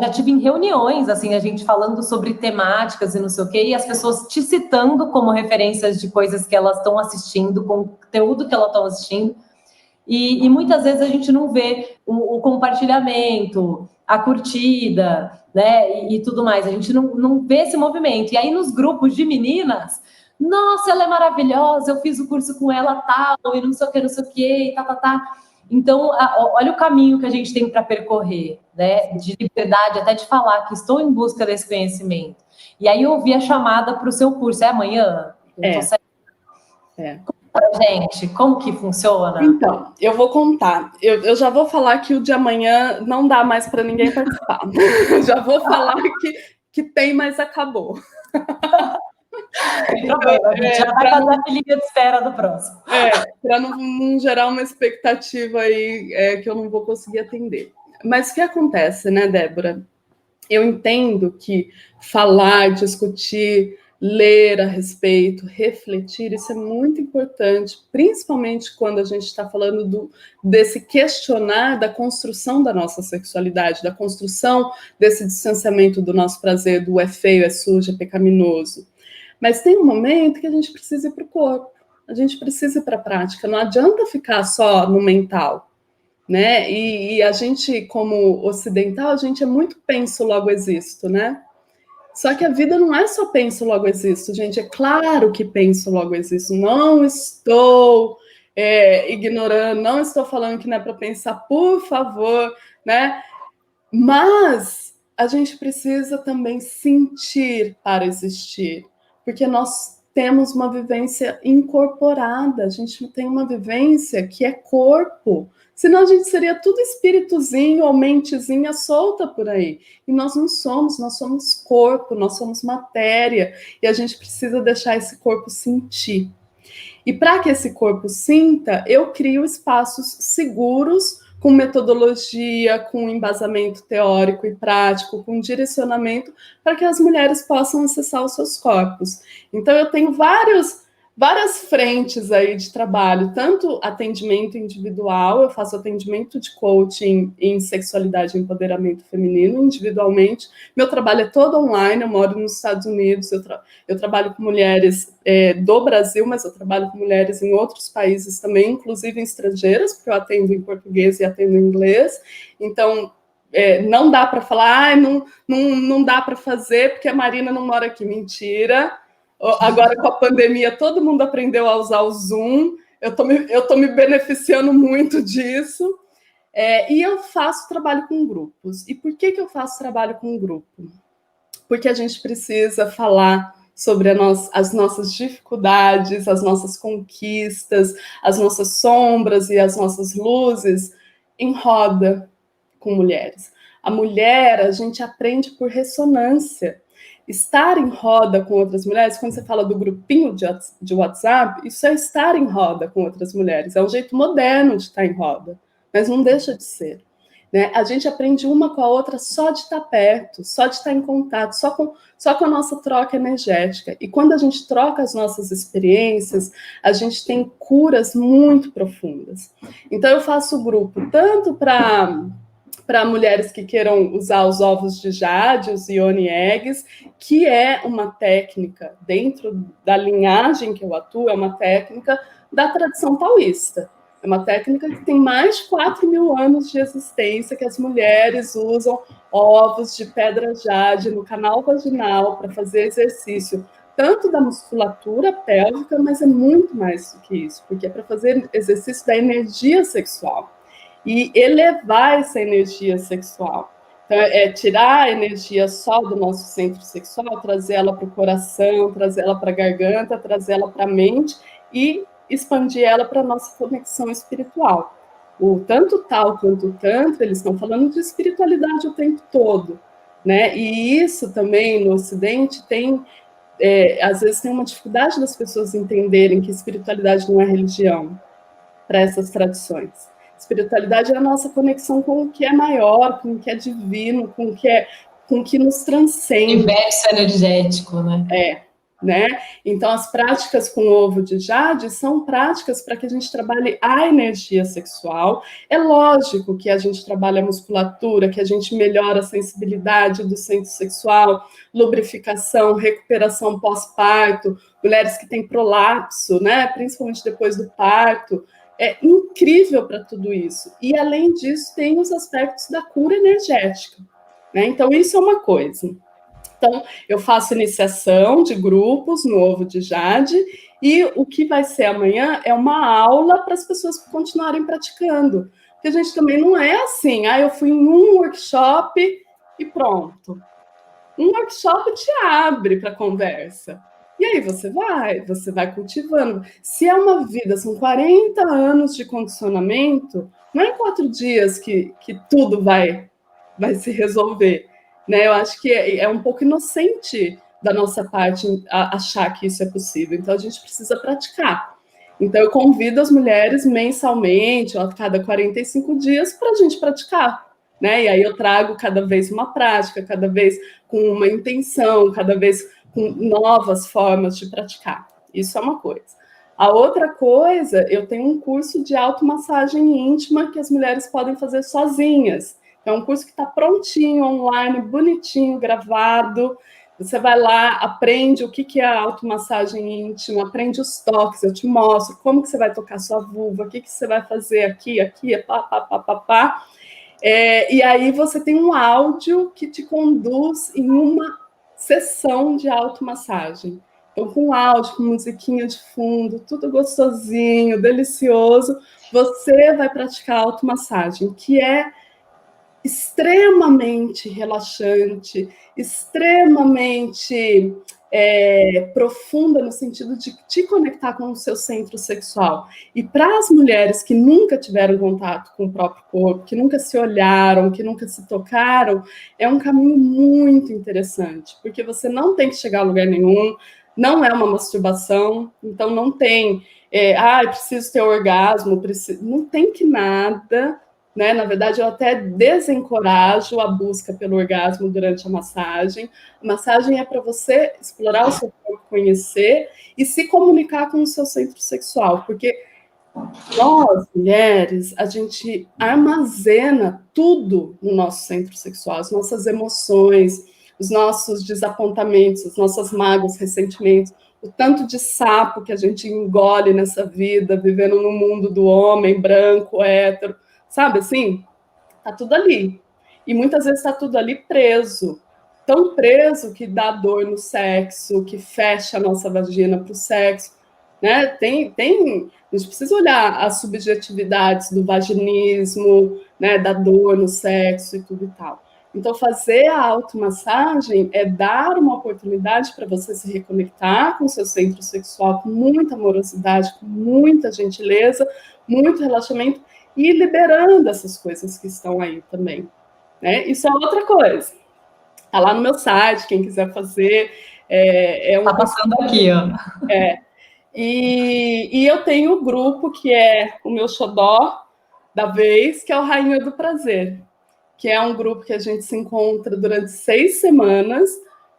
Já tive em reuniões, assim, a gente falando sobre temáticas e não sei o quê, e as pessoas te citando como referências de coisas que elas estão assistindo, conteúdo que elas estão assistindo, e muitas vezes a gente não vê o compartilhamento, a curtida, né, e tudo mais, a gente não vê esse movimento. E aí nos grupos de meninas, nossa, ela é maravilhosa, eu fiz o curso com ela tal, e não sei o que, e tá. Então, olha o caminho que a gente tem para percorrer, né? De liberdade, até de falar que estou em busca desse conhecimento. E aí eu ouvi a chamada para o seu curso. É amanhã? Gente, como que funciona? Então, eu vou contar. Eu já vou falar que o de amanhã não dá mais para ninguém participar. Já vou falar que tem, mas acabou. Tem problema, a gente já vai fazer a filinha de espera do próximo. Para não gerar uma expectativa aí que eu não vou conseguir atender. Mas o que acontece, né, Débora? Eu entendo que falar, discutir, ler a respeito, refletir, isso é muito importante, principalmente quando a gente está falando desse questionar da construção da nossa sexualidade, da construção desse distanciamento do nosso prazer, do é feio, é sujo, é pecaminoso. Mas tem um momento que a gente precisa ir para o corpo, a gente precisa ir para a prática, não adianta ficar só no mental, né? E a gente, como ocidental, a gente é muito penso, logo existo, né? Só que a vida não é só penso, logo existo, gente. É claro que penso, logo existo. Não estou ignorando, não estou falando que não é para pensar, por favor, né? Mas a gente precisa também sentir para existir, porque nós temos uma vivência incorporada, a gente tem uma vivência que é corpo, senão a gente seria tudo espíritozinho ou mentezinha solta por aí, e nós não somos, nós somos corpo, nós somos matéria, e a gente precisa deixar esse corpo sentir. E para que esse corpo sinta, eu crio espaços seguros, com metodologia, com embasamento teórico e prático, com direcionamento, para que as mulheres possam acessar os seus corpos. Então, eu tenho várias frentes aí de trabalho, tanto atendimento individual, eu faço atendimento de coaching em sexualidade e empoderamento feminino individualmente. Meu trabalho é todo online, eu moro nos Estados Unidos, eu trabalho com mulheres do Brasil, mas eu trabalho com mulheres em outros países também, inclusive em estrangeiras, porque eu atendo em português e atendo em inglês. Então, não dá para falar, não dá para fazer, porque a Marina não mora aqui. Mentira. Agora, com a pandemia, todo mundo aprendeu a usar o Zoom. Eu tô me beneficiando muito disso. E eu faço trabalho com grupos. E por que eu faço trabalho com grupo? Porque a gente precisa falar sobre as nossas dificuldades, as nossas conquistas, as nossas sombras e as nossas luzes em roda com mulheres. A mulher, a gente aprende por ressonância. Estar em roda com outras mulheres, quando você fala do grupinho de WhatsApp, isso é estar em roda com outras mulheres. É um jeito moderno de estar em roda, mas não deixa de ser. Né? A gente aprende uma com a outra só de estar perto, só de estar em contato, só com a nossa troca energética. E quando a gente troca as nossas experiências, a gente tem curas muito profundas. Então, eu faço grupo tanto para mulheres que queiram usar os ovos de jade, os yoni eggs, que é uma técnica dentro da linhagem que eu atuo, é uma técnica da tradição taoísta. É uma técnica que tem mais de 4.000 anos de existência, que as mulheres usam ovos de pedra jade no canal vaginal para fazer exercício, tanto da musculatura pélvica, mas é muito mais do que isso, porque é para fazer exercício da energia sexual e elevar essa energia sexual. Então, é tirar a energia só do nosso centro sexual, trazer ela para o coração, trazer ela para a garganta, trazer ela para a mente e expandir ela para a nossa conexão espiritual. Tanto o Tao quanto o Tantra, eles estão falando de espiritualidade o tempo todo, né? E isso também no Ocidente tem, às vezes tem uma dificuldade das pessoas entenderem que espiritualidade não é religião para essas tradições. Espiritualidade é a nossa conexão com o que é maior, com o que é divino, com o que nos transcende. Universo energético, né? Né? Então, as práticas com ovo de jade são práticas para que a gente trabalhe a energia sexual. É lógico que a gente trabalha a musculatura, que a gente melhora a sensibilidade do centro sexual, lubrificação, recuperação pós-parto, mulheres que têm prolapso, né? Principalmente depois do parto. É incrível para tudo isso. E, além disso, tem os aspectos da cura energética, né? Então, isso é uma coisa. Então, eu faço iniciação de grupos no ovo de jade e o que vai ser amanhã é uma aula para as pessoas continuarem praticando. Porque a gente também não é assim, eu fui em um workshop e pronto. Um workshop te abre para conversa. E aí você vai cultivando. Se é uma vida, são 40 anos de condicionamento, não é em 4 dias que tudo vai se resolver. Né? Eu acho que é um pouco inocente da nossa parte achar que isso é possível. Então, a gente precisa praticar. Então, eu convido as mulheres mensalmente, a cada 45 dias, para a gente praticar. Né? E aí eu trago cada vez uma prática, cada vez com uma intenção, cada vez com novas formas de praticar. Isso é uma coisa. A outra coisa, eu tenho um curso de automassagem íntima que as mulheres podem fazer sozinhas. É um curso que está prontinho, online, bonitinho, gravado. Você vai lá, aprende o que é a automassagem íntima, aprende os toques, eu te mostro como que você vai tocar sua vulva, o que você vai fazer aqui, pá, pá, pá, pá, pá. E aí você tem um áudio que te conduz em uma sessão de automassagem. Então, com áudio, com musiquinha de fundo, tudo gostosinho, delicioso, você vai praticar a automassagem, que é extremamente relaxante, extremamente profunda no sentido de te conectar com o seu centro sexual. E para as mulheres que nunca tiveram contato com o próprio corpo, que nunca se olharam, que nunca se tocaram, é um caminho muito interessante, porque você não tem que chegar a lugar nenhum, não é uma masturbação, então não tem, preciso ter orgasmo, não tem que nada. Né? Na verdade, eu até desencorajo a busca pelo orgasmo durante a massagem. A massagem é para você explorar o seu corpo, conhecer e se comunicar com o seu centro sexual, porque nós, mulheres, a gente armazena tudo no nosso centro sexual, as nossas emoções, os nossos desapontamentos, as nossas mágoas, ressentimentos, o tanto de sapo que a gente engole nessa vida, vivendo no mundo do homem branco, hétero, sabe assim? Tá tudo ali. E muitas vezes tá tudo ali preso. Tão preso que dá dor no sexo, que fecha a nossa vagina para o sexo. Né? A gente precisa olhar as subjetividades do vaginismo, né? Da dor no sexo e tudo e tal. Então, fazer a automassagem é dar uma oportunidade para você se reconectar com o seu centro sexual com muita amorosidade, com muita gentileza, muito relaxamento, e liberando essas coisas que estão aí também. Né? Isso é outra coisa. Está lá no meu site, quem quiser fazer. Está passando aqui, ó. E eu tenho o grupo que é o meu xodó da vez, que é o Rainha do Prazer, que é um grupo que a gente se encontra durante 6 semanas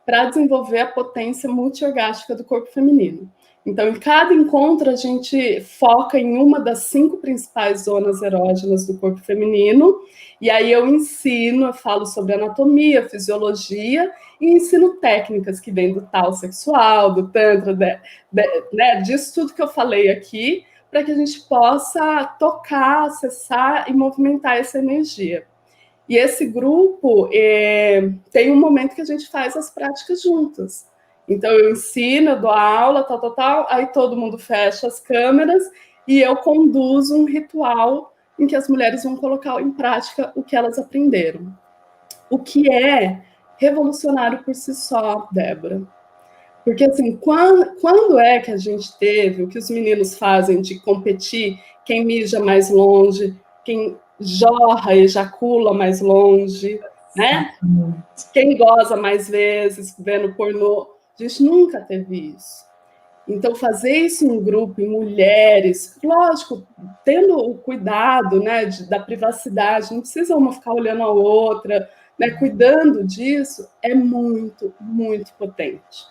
para desenvolver a potência multiorgástica do corpo feminino. Então, em cada encontro, a gente foca em uma das 5 principais zonas erógenas do corpo feminino, e aí eu ensino, eu falo sobre anatomia, fisiologia, e ensino técnicas que vêm do Tao sexual, do Tantra, né, disso tudo que eu falei aqui, para que a gente possa tocar, acessar e movimentar essa energia. E esse grupo tem um momento que a gente faz as práticas juntas. Então, eu ensino, eu dou aula, tal, aí todo mundo fecha as câmeras e eu conduzo um ritual em que as mulheres vão colocar em prática o que elas aprenderam. O que é revolucionário por si só, Débora. Porque, assim, quando é que a gente teve o que os meninos fazem de competir, quem mija mais longe, quem jorra, ejacula mais longe, né? Quem goza mais vezes, vendo pornô. A gente nunca teve isso. Então, fazer isso em grupo, em mulheres, lógico, tendo o cuidado, né, da privacidade, não precisa uma ficar olhando a outra, né, cuidando disso, é muito, muito potente.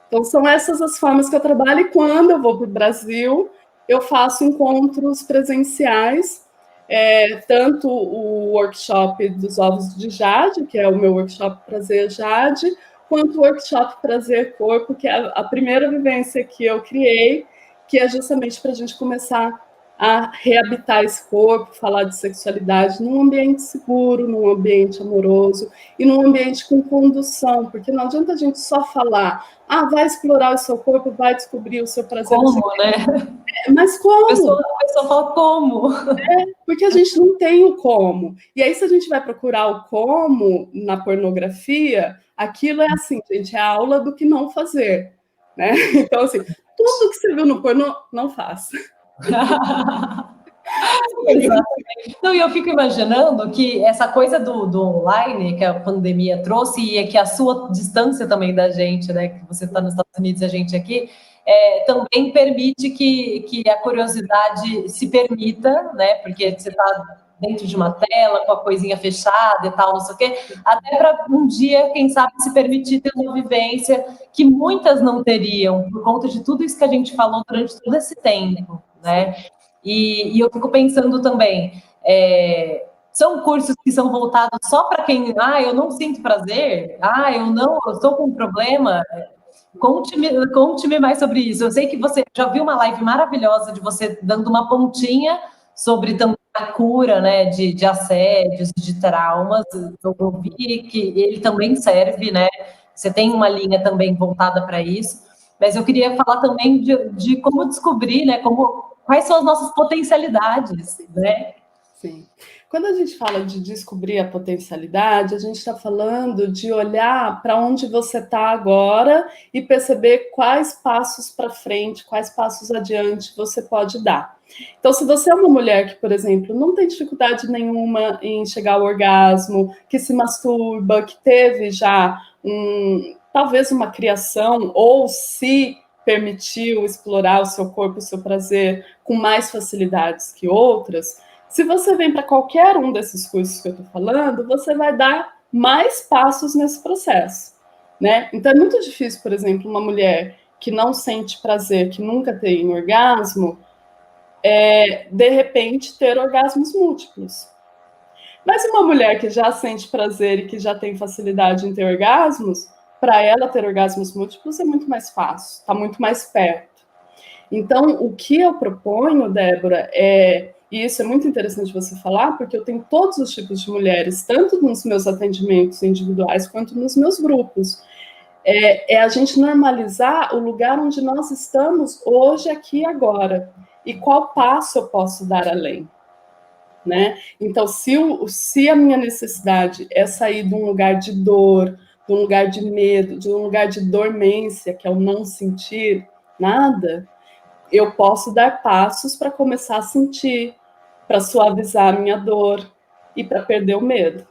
Então, são essas as formas que eu trabalho, e quando eu vou para o Brasil, eu faço encontros presenciais, tanto o workshop dos ovos de Jade, que é o meu workshop Prazer Jade, quanto o workshop Prazer Corpo, que é a primeira vivência que eu criei, que é justamente para a gente começar a reabitar esse corpo, falar de sexualidade num ambiente seguro, num ambiente amoroso e num ambiente com condução, porque não adianta a gente só falar, vai explorar o seu corpo, vai descobrir o seu prazer. Como, né? Mas como? A pessoa fala como? Porque a gente não tem o como. E aí, se a gente vai procurar o como na pornografia, aquilo é assim, gente, é a aula do que não fazer, né? Então, assim, tudo que você viu no pornô, não faça. Exatamente. Então, eu fico imaginando que essa coisa do online que a pandemia trouxe, e é que a sua distância também da gente, né? Que você está nos Estados Unidos e a gente aqui, também permite que a curiosidade se permita, né? Porque você está dentro de uma tela, com a coisinha fechada e tal, não sei o quê, até para um dia, quem sabe, se permitir ter uma vivência que muitas não teriam, por conta de tudo isso que a gente falou durante todo esse tempo, né? E eu fico pensando também, são cursos que são voltados só para quem, eu não sinto prazer, eu estou com um problema. Conte-me mais sobre isso. Eu sei que você já viu uma live maravilhosa de você dando uma pontinha sobre também a cura, né, de assédios, de traumas. Eu vi que ele também serve, né? Você tem uma linha também voltada para isso. Mas eu queria falar também de como descobrir, né, quais são as nossas potencialidades, né? Sim. Quando a gente fala de descobrir a potencialidade, a gente está falando de olhar para onde você está agora e perceber quais passos para frente, quais passos adiante você pode dar. Então, se você é uma mulher que, por exemplo, não tem dificuldade nenhuma em chegar ao orgasmo, que se masturba, que teve já talvez uma criação, ou se permitiu explorar o seu corpo, o seu prazer com mais facilidades que outras, se você vem para qualquer um desses cursos que eu estou falando, você vai dar mais passos nesse processo, né? Então é muito difícil, por exemplo, uma mulher que não sente prazer, que nunca tem orgasmo, de repente ter orgasmos múltiplos. Mas uma mulher que já sente prazer e que já tem facilidade em ter orgasmos, para ela ter orgasmos múltiplos é muito mais fácil, está muito mais perto. Então, o que eu proponho, Débora, e isso é muito interessante você falar, porque eu tenho todos os tipos de mulheres, tanto nos meus atendimentos individuais quanto nos meus grupos. É a gente normalizar o lugar onde nós estamos hoje, aqui e agora. E qual passo eu posso dar além, né? Então, se a minha necessidade é sair de um lugar de dor, de um lugar de medo, de um lugar de dormência, que é o não sentir nada, eu posso dar passos para começar a sentir, para suavizar a minha dor e para perder o medo.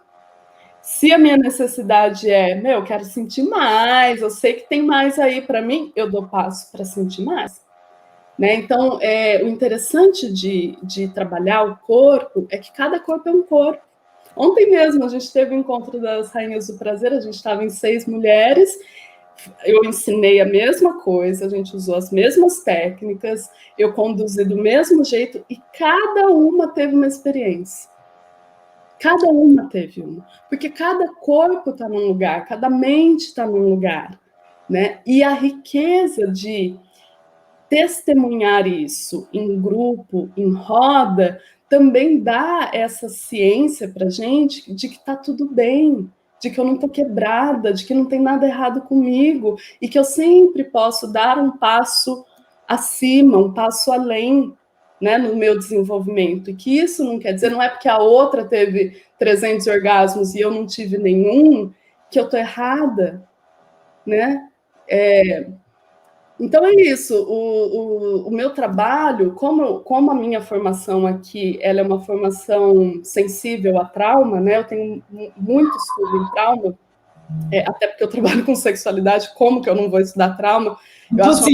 Se a minha necessidade eu quero sentir mais, eu sei que tem mais aí para mim, eu dou passo para sentir mais. Né? Então, o interessante de trabalhar o corpo é que cada corpo é um corpo. Ontem mesmo a gente teve o encontro das Rainhas do Prazer, a gente estava em 6 mulheres, eu ensinei a mesma coisa, a gente usou as mesmas técnicas, eu conduzi do mesmo jeito e cada uma teve uma experiência. Cada uma teve uma. Porque cada corpo está num lugar, cada mente está num lugar. Né? E a riqueza de testemunhar isso em grupo, em roda, também dá essa ciência para a gente de que está tudo bem, de que eu não estou quebrada, de que não tem nada errado comigo, e que eu sempre posso dar um passo acima, um passo além, né, no meu desenvolvimento. E que isso não quer dizer, não é porque a outra teve 300 orgasmos e eu não tive nenhum, que eu estou errada, né? Então é isso, o meu trabalho, como a minha formação aqui, ela é uma formação sensível a trauma, né? Eu tenho muito estudo em trauma, até porque eu trabalho com sexualidade, como que eu não vou estudar trauma? Eu acho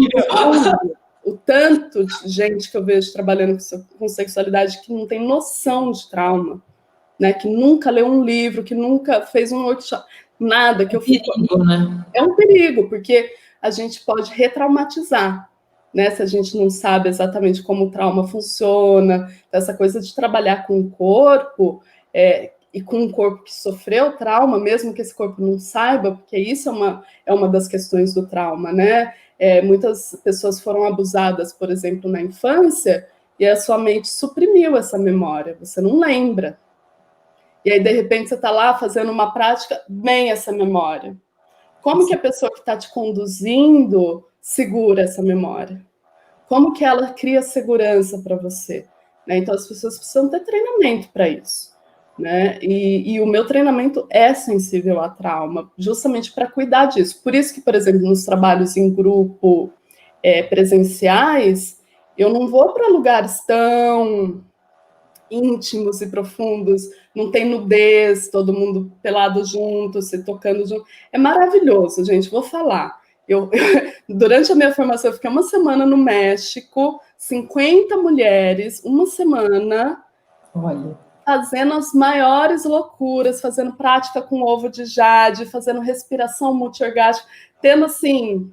o tanto de gente que eu vejo trabalhando com sexualidade que não tem noção de trauma, né? Que nunca leu um livro, que nunca fez um workshop, nada, que eu fico... perigo, né? É um perigo, porque a gente pode retraumatizar, né? Se a gente não sabe exatamente como o trauma funciona, essa coisa de trabalhar com o corpo, e com um corpo que sofreu trauma, mesmo que esse corpo não saiba, porque isso é uma das questões do trauma, né? Muitas pessoas foram abusadas, por exemplo, na infância, e a sua mente suprimiu essa memória, você não lembra. E aí, de repente, você está lá fazendo uma prática, vem essa memória. Como que a pessoa que está te conduzindo segura essa memória? Como que ela cria segurança para você? Né? Então, as pessoas precisam ter treinamento para isso. Né? E o meu treinamento é sensível a trauma, justamente para cuidar disso. Por isso que, por exemplo, nos trabalhos em grupo presenciais, eu não vou para lugares tão íntimos e profundos, não tem nudez, todo mundo pelado junto, se tocando junto. É maravilhoso, gente, vou falar. Durante a minha formação, eu fiquei uma semana no México, 50 mulheres, uma semana, Olha, fazendo as maiores loucuras, fazendo prática com ovo de jade, fazendo respiração multiorgástica, tendo assim,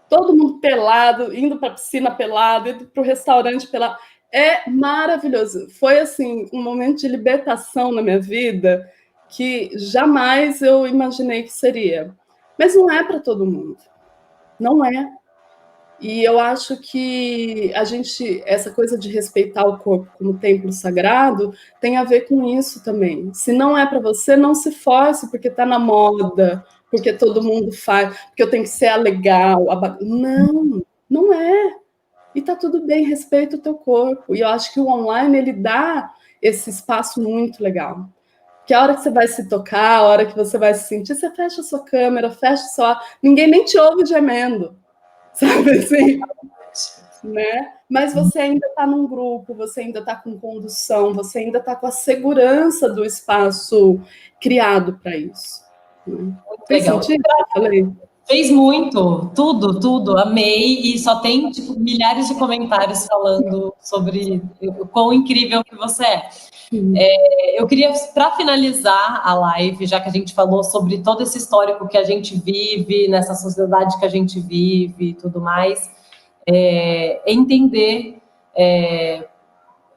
todo mundo pelado, indo para a piscina pelado, indo para o restaurante pelado. É maravilhoso. Foi, assim, um momento de libertação na minha vida que jamais eu imaginei que seria. Mas não é para todo mundo. Não é. E eu acho que essa coisa de respeitar o corpo como templo sagrado tem a ver com isso também. Se não é para você, não se force porque está na moda, porque todo mundo faz, porque eu tenho que ser a legal. Não, não é. E tá tudo bem, respeita o teu corpo. E eu acho que o online, ele dá esse espaço muito legal. Que a hora que você vai se tocar, a hora que você vai se sentir, você fecha a sua câmera, fecha só... Ninguém nem te ouve gemendo, sabe assim? Né? Mas você ainda está num grupo, você ainda está com condução, você ainda está com a segurança do espaço criado para isso. Fez legal. sentido? Eu falei? Fez muito, tudo, amei, e só tem tipo, milhares de comentários falando sobre o quão incrível que você é. Eu queria, para finalizar a live, já que a gente falou sobre todo esse histórico que a gente vive, nessa sociedade que a gente vive e tudo mais, entender,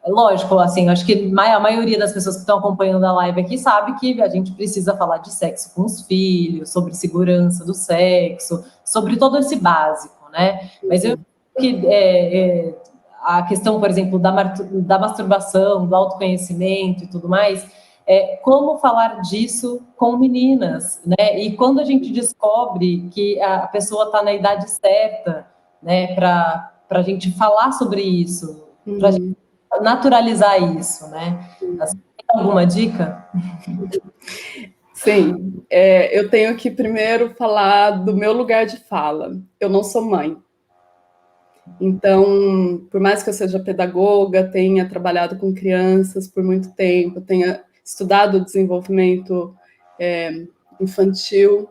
lógico, assim, acho que a maioria das pessoas que estão acompanhando a live aqui sabe que a gente precisa falar de sexo com os filhos, sobre segurança do sexo, sobre todo esse básico, né? Mas eu que a questão, por exemplo, da masturbação, do autoconhecimento e tudo mais, como falar disso com meninas, né? E quando a gente descobre que a pessoa está na idade certa, né, para a gente falar sobre isso, para a gente naturalizar isso, né? Assim, tem alguma dica? Sim, eu tenho que primeiro falar do meu lugar de fala. Eu não sou mãe. Então, por mais que eu seja pedagoga, tenha trabalhado com crianças por muito tempo, tenha estudado desenvolvimento infantil,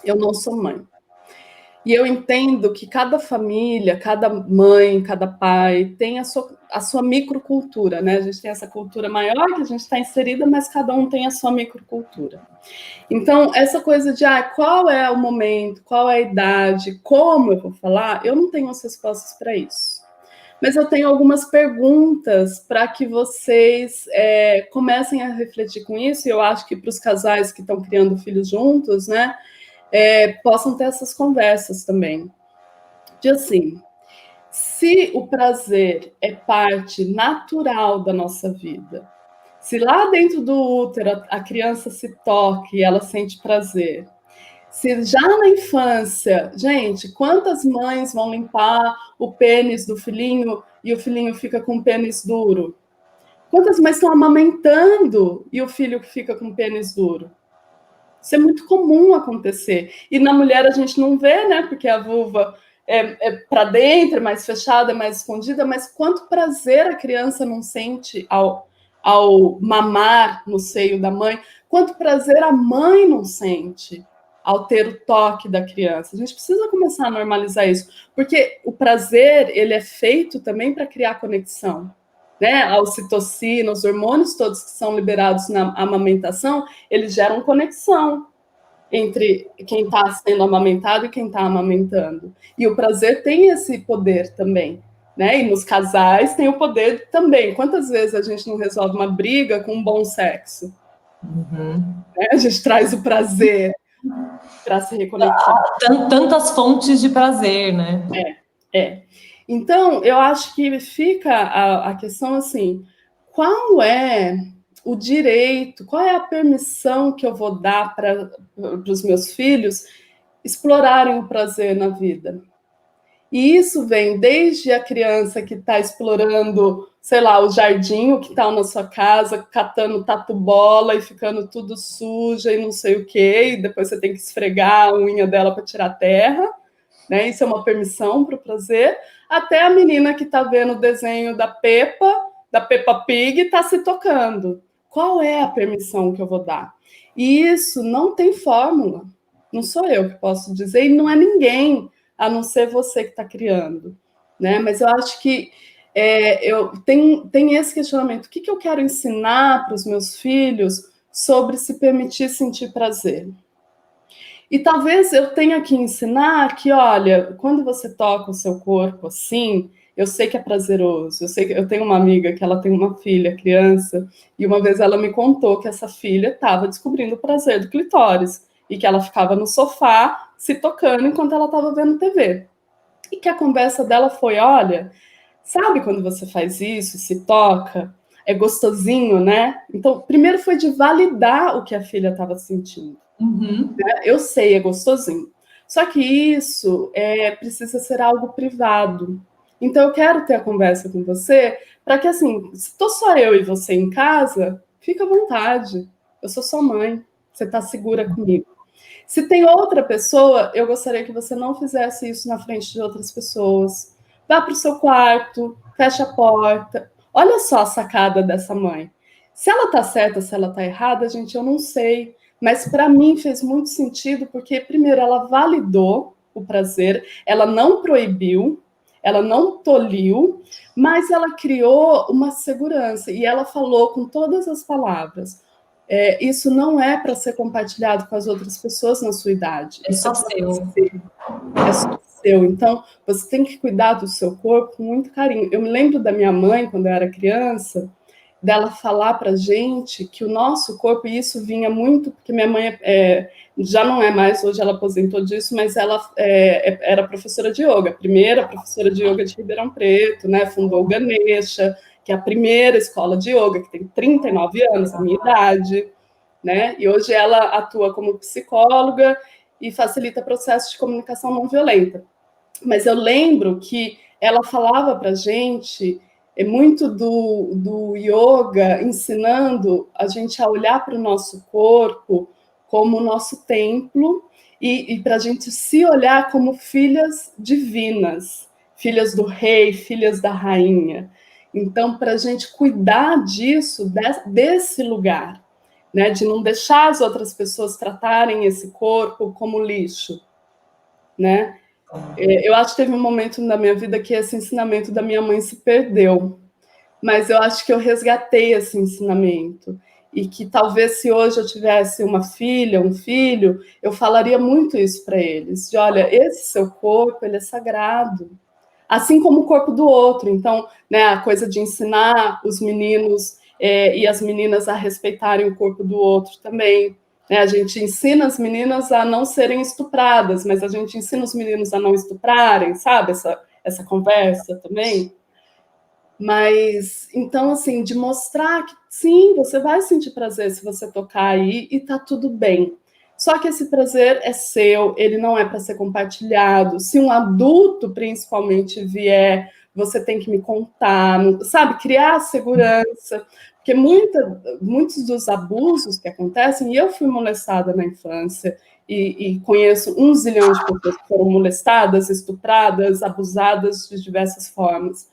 eu não sou mãe. E eu entendo que cada família, cada mãe, cada pai tem a sua microcultura, né? A gente tem essa cultura maior que a gente está inserida, mas cada um tem a sua microcultura. Então, essa coisa de qual é o momento, qual é a idade, como eu vou falar, eu não tenho as respostas para isso. Mas eu tenho algumas perguntas para que vocês comecem a refletir com isso, e eu acho que para os casais que estão criando filhos juntos, né, possam ter essas conversas também. De assim, Se o prazer é parte natural da nossa vida, se lá dentro do útero a criança se toca e ela sente prazer, se já na infância, gente, quantas mães vão limpar o pênis do filhinho e o filhinho fica com o pênis duro? Quantas mães estão amamentando e o filho fica com o pênis duro? Isso é muito comum acontecer. E na mulher a gente não vê, né? Porque a vulva é para dentro, é mais fechada, é mais escondida, mas quanto prazer a criança não sente ao mamar no seio da mãe, quanto prazer a mãe não sente ao ter o toque da criança. A gente precisa começar a normalizar isso, porque o prazer, ele é feito também para criar conexão. Né, a ocitocina, os hormônios todos que são liberados na amamentação, eles geram conexão entre quem está sendo amamentado e quem está amamentando. E o prazer tem esse poder também, né? E nos casais tem o poder também. Quantas vezes a gente não resolve uma briga com um bom sexo? Né? A gente traz o prazer para se reconectar. Tantas fontes de prazer, né? Então, eu acho que fica a questão assim, qual é o direito, qual é a permissão que eu vou dar para os meus filhos explorarem o prazer na vida? E isso vem desde a criança que está explorando, sei lá, o jardim, o quintal na sua casa, catando tatu-bola e ficando tudo suja e não sei o quê, e depois você tem que esfregar a unha dela para tirar a terra, né? Isso é uma permissão para o prazer, até a menina que está vendo o desenho da Peppa Pig, está se tocando. Qual é a permissão que eu vou dar? E isso não tem fórmula. Não sou eu que posso dizer, e não é ninguém, a não ser você que está criando. Né? Mas eu acho que tem esse questionamento. O que eu quero ensinar para os meus filhos sobre se permitir sentir prazer? E talvez eu tenha que ensinar que, olha, quando você toca o seu corpo assim, eu sei que é prazeroso. Eu tenho uma amiga que ela tem uma filha, criança, e uma vez ela me contou que essa filha estava descobrindo o prazer do clitóris e que ela ficava no sofá se tocando enquanto ela estava vendo TV. E que a conversa dela foi, olha, sabe quando você faz isso, se toca, é gostosinho, né? Então, primeiro foi de validar o que a filha estava sentindo. Eu sei, é gostosinho. Só que isso precisa ser algo privado. Então, eu quero ter a conversa com você para que, assim, se estou só eu e você em casa, fica à vontade. Eu sou sua mãe, você está segura comigo. Se tem outra pessoa, eu gostaria que você não fizesse isso na frente de outras pessoas. Vá para o seu quarto, fecha a porta. Olha só a sacada dessa mãe. Se ela está certa, se ela está errada, gente, eu não sei. Mas para mim fez muito sentido, porque, primeiro, ela validou o prazer, ela não proibiu, ela não toliu, mas ela criou uma segurança. E ela falou com todas as palavras: isso não é para ser compartilhado com as outras pessoas na sua idade. É só seu. É só seu. Então, você tem que cuidar do seu corpo com muito carinho. Eu me lembro da minha mãe, quando eu era criança, dela falar para gente que o nosso corpo, e isso vinha muito, porque minha mãe já não é mais, hoje ela aposentou disso, mas ela era professora de yoga, a primeira professora de yoga de Ribeirão Preto, né, fundou o Ganesha, que é a primeira escola de yoga, que tem 39 anos, a minha idade, né, e hoje ela atua como psicóloga e facilita processos de comunicação não violenta. Mas eu lembro que ela falava para a gente muito do yoga, ensinando a gente a olhar para o nosso corpo como o nosso templo e para a gente se olhar como filhas divinas, filhas do rei, filhas da rainha. Então, para a gente cuidar disso, desse lugar, né, de não deixar as outras pessoas tratarem esse corpo como lixo, né? Eu acho que teve um momento na minha vida que esse ensinamento da minha mãe se perdeu, mas eu acho que eu resgatei esse ensinamento e que talvez se hoje eu tivesse uma filha, um filho, eu falaria muito isso para eles, de olha, esse seu corpo, ele é sagrado, assim como o corpo do outro. Então, né, a coisa de ensinar os meninos e as meninas a respeitarem o corpo do outro também. Né? A gente ensina as meninas a não serem estupradas, mas a gente ensina os meninos a não estuprarem, sabe? essa conversa também. Mas, então, assim, de mostrar que, sim, você vai sentir prazer se você tocar aí e tá tudo bem. Só que esse prazer é seu, ele não é para ser compartilhado. Se um adulto, principalmente, vier, você tem que me contar, sabe? Criar segurança. Porque muitos dos abusos que acontecem, e eu fui molestada na infância, e conheço 1 zilhão de pessoas que foram molestadas, estupradas, abusadas de diversas formas.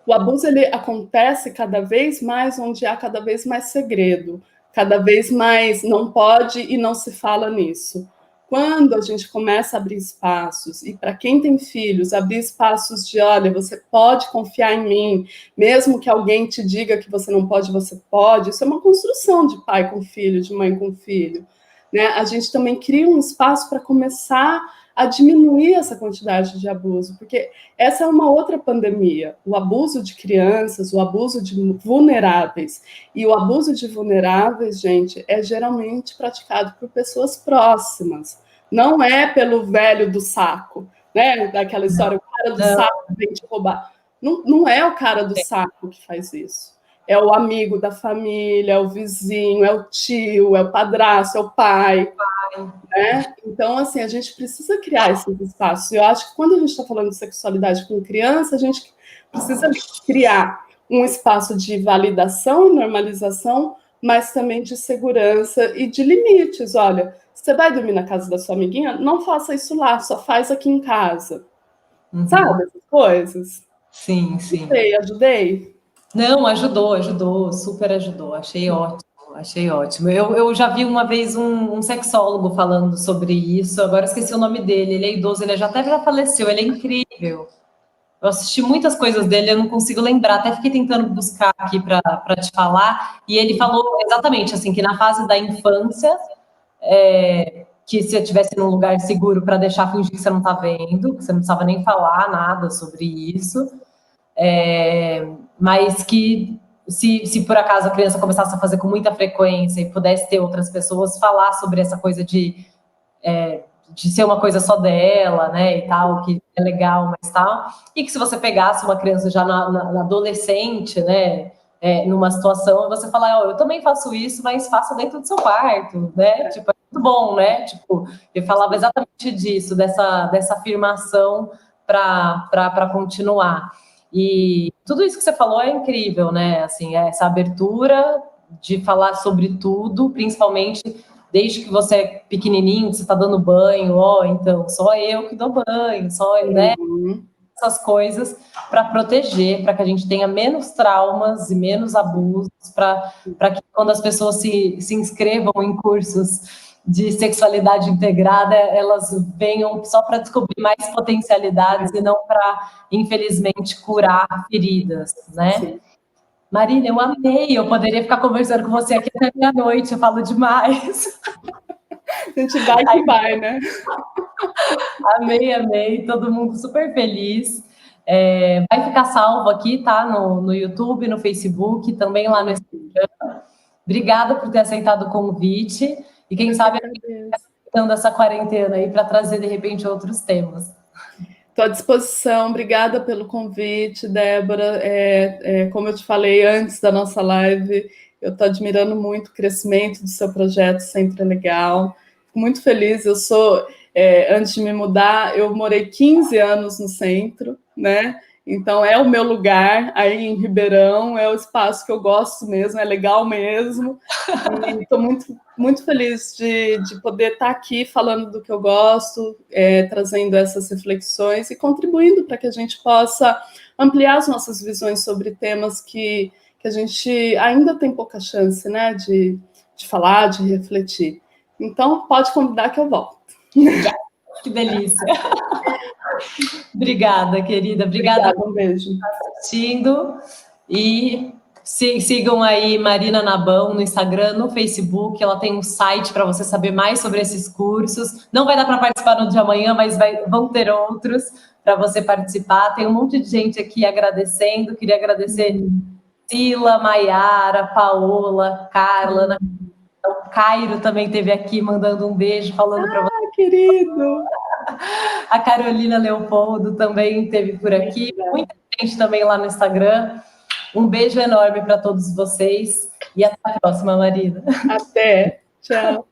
O abuso ele acontece cada vez mais onde há cada vez mais segredo, cada vez mais não pode e não se fala nisso. Quando a gente começa a abrir espaços, e para quem tem filhos, abrir espaços de, olha, você pode confiar em mim, mesmo que alguém te diga que você não pode, você pode, isso é uma construção de pai com filho, de mãe com filho. Né? A gente também cria um espaço para começar a diminuir essa quantidade de abuso, porque essa é uma outra pandemia, o abuso de crianças, o abuso de vulneráveis, e o abuso de vulneráveis, gente, é geralmente praticado por pessoas próximas, não é pelo velho do saco, né, daquela história, o cara do saco vem te roubar, não é o cara do saco que faz isso, é o amigo da família, é o vizinho, é o tio, é o padrasto, é o pai, né? Então, assim, a gente precisa criar esses espaços. Eu acho que quando a gente está falando de sexualidade com criança, a gente precisa criar um espaço de validação e normalização, mas também de segurança e de limites. Olha, você vai dormir na casa da sua amiguinha? Não faça isso lá, só faz aqui em casa. Sabe essas coisas? Sim, sim. Ajudei? Não, ajudou, super ajudou. Achei ótimo, achei ótimo. Eu já vi uma vez um sexólogo falando sobre isso, agora esqueci o nome dele, ele é idoso, ele até já faleceu, ele é incrível. Eu assisti muitas coisas dele, eu não consigo lembrar, até fiquei tentando buscar aqui para te falar, e ele falou exatamente assim, que na fase da infância, que se eu estivesse num lugar seguro para deixar fingir que você não está vendo, que você não precisava nem falar nada sobre isso, mas que se por acaso a criança começasse a fazer com muita frequência e pudesse ter outras pessoas falar sobre essa coisa de ser uma coisa só dela, né, e tal, que é legal, mas tal, e que se você pegasse uma criança já na adolescente, né, numa situação, você falar, eu também faço isso, mas faça dentro do seu quarto, né, tipo, é muito bom, né, tipo, eu falava exatamente disso, dessa afirmação para continuar. E tudo isso que você falou é incrível, né, assim, essa abertura de falar sobre tudo, principalmente desde que você é pequenininho, você está dando banho, então, só eu que dou banho, só, né? Essas coisas para proteger, para que a gente tenha menos traumas e menos abusos, para que quando as pessoas se inscrevam em cursos de sexualidade integrada, elas venham só para descobrir mais potencialidades e não para, infelizmente, curar feridas, né? Sim. Marina, eu amei, eu poderia ficar conversando com você aqui até meia-noite, eu falo demais. A gente vai que vai, né? Amei, todo mundo super feliz. Vai ficar salvo aqui, tá? No YouTube, no Facebook, também lá no Instagram. Obrigada por ter aceitado o convite. E quem sabe aproveitando essa quarentena aí para trazer, de repente, outros temas. Estou à disposição, obrigada pelo convite, Débora. Como eu te falei antes da nossa live, eu estou admirando muito o crescimento do seu projeto, sempre é legal. Fico muito feliz, antes de me mudar, eu morei 15 anos no centro, né? Então é o meu lugar aí em Ribeirão, é o espaço que eu gosto mesmo, é legal mesmo. E estou muito, muito feliz de poder estar aqui falando do que eu gosto, trazendo essas reflexões e contribuindo para que a gente possa ampliar as nossas visões sobre temas que a gente ainda tem pouca chance, né, de falar, de refletir. Então, pode convidar que eu volto. Que delícia. Obrigada, querida. Obrigada um beijo. Por estar assistindo. E sigam aí Marina Nabão no Instagram, no Facebook. Ela tem um site para você saber mais sobre esses cursos. Não vai dar para participar no de amanhã, mas vão ter outros para você participar. Tem um monte de gente aqui agradecendo. Queria agradecer Sila, Maiara, Paola, Carla, o Cairo também esteve aqui mandando um beijo, falando para você. Querido! A Carolina Leopoldo também esteve por aqui. Muita gente também lá no Instagram. Um beijo enorme para todos vocês e até a próxima, Marina. Até. Tchau.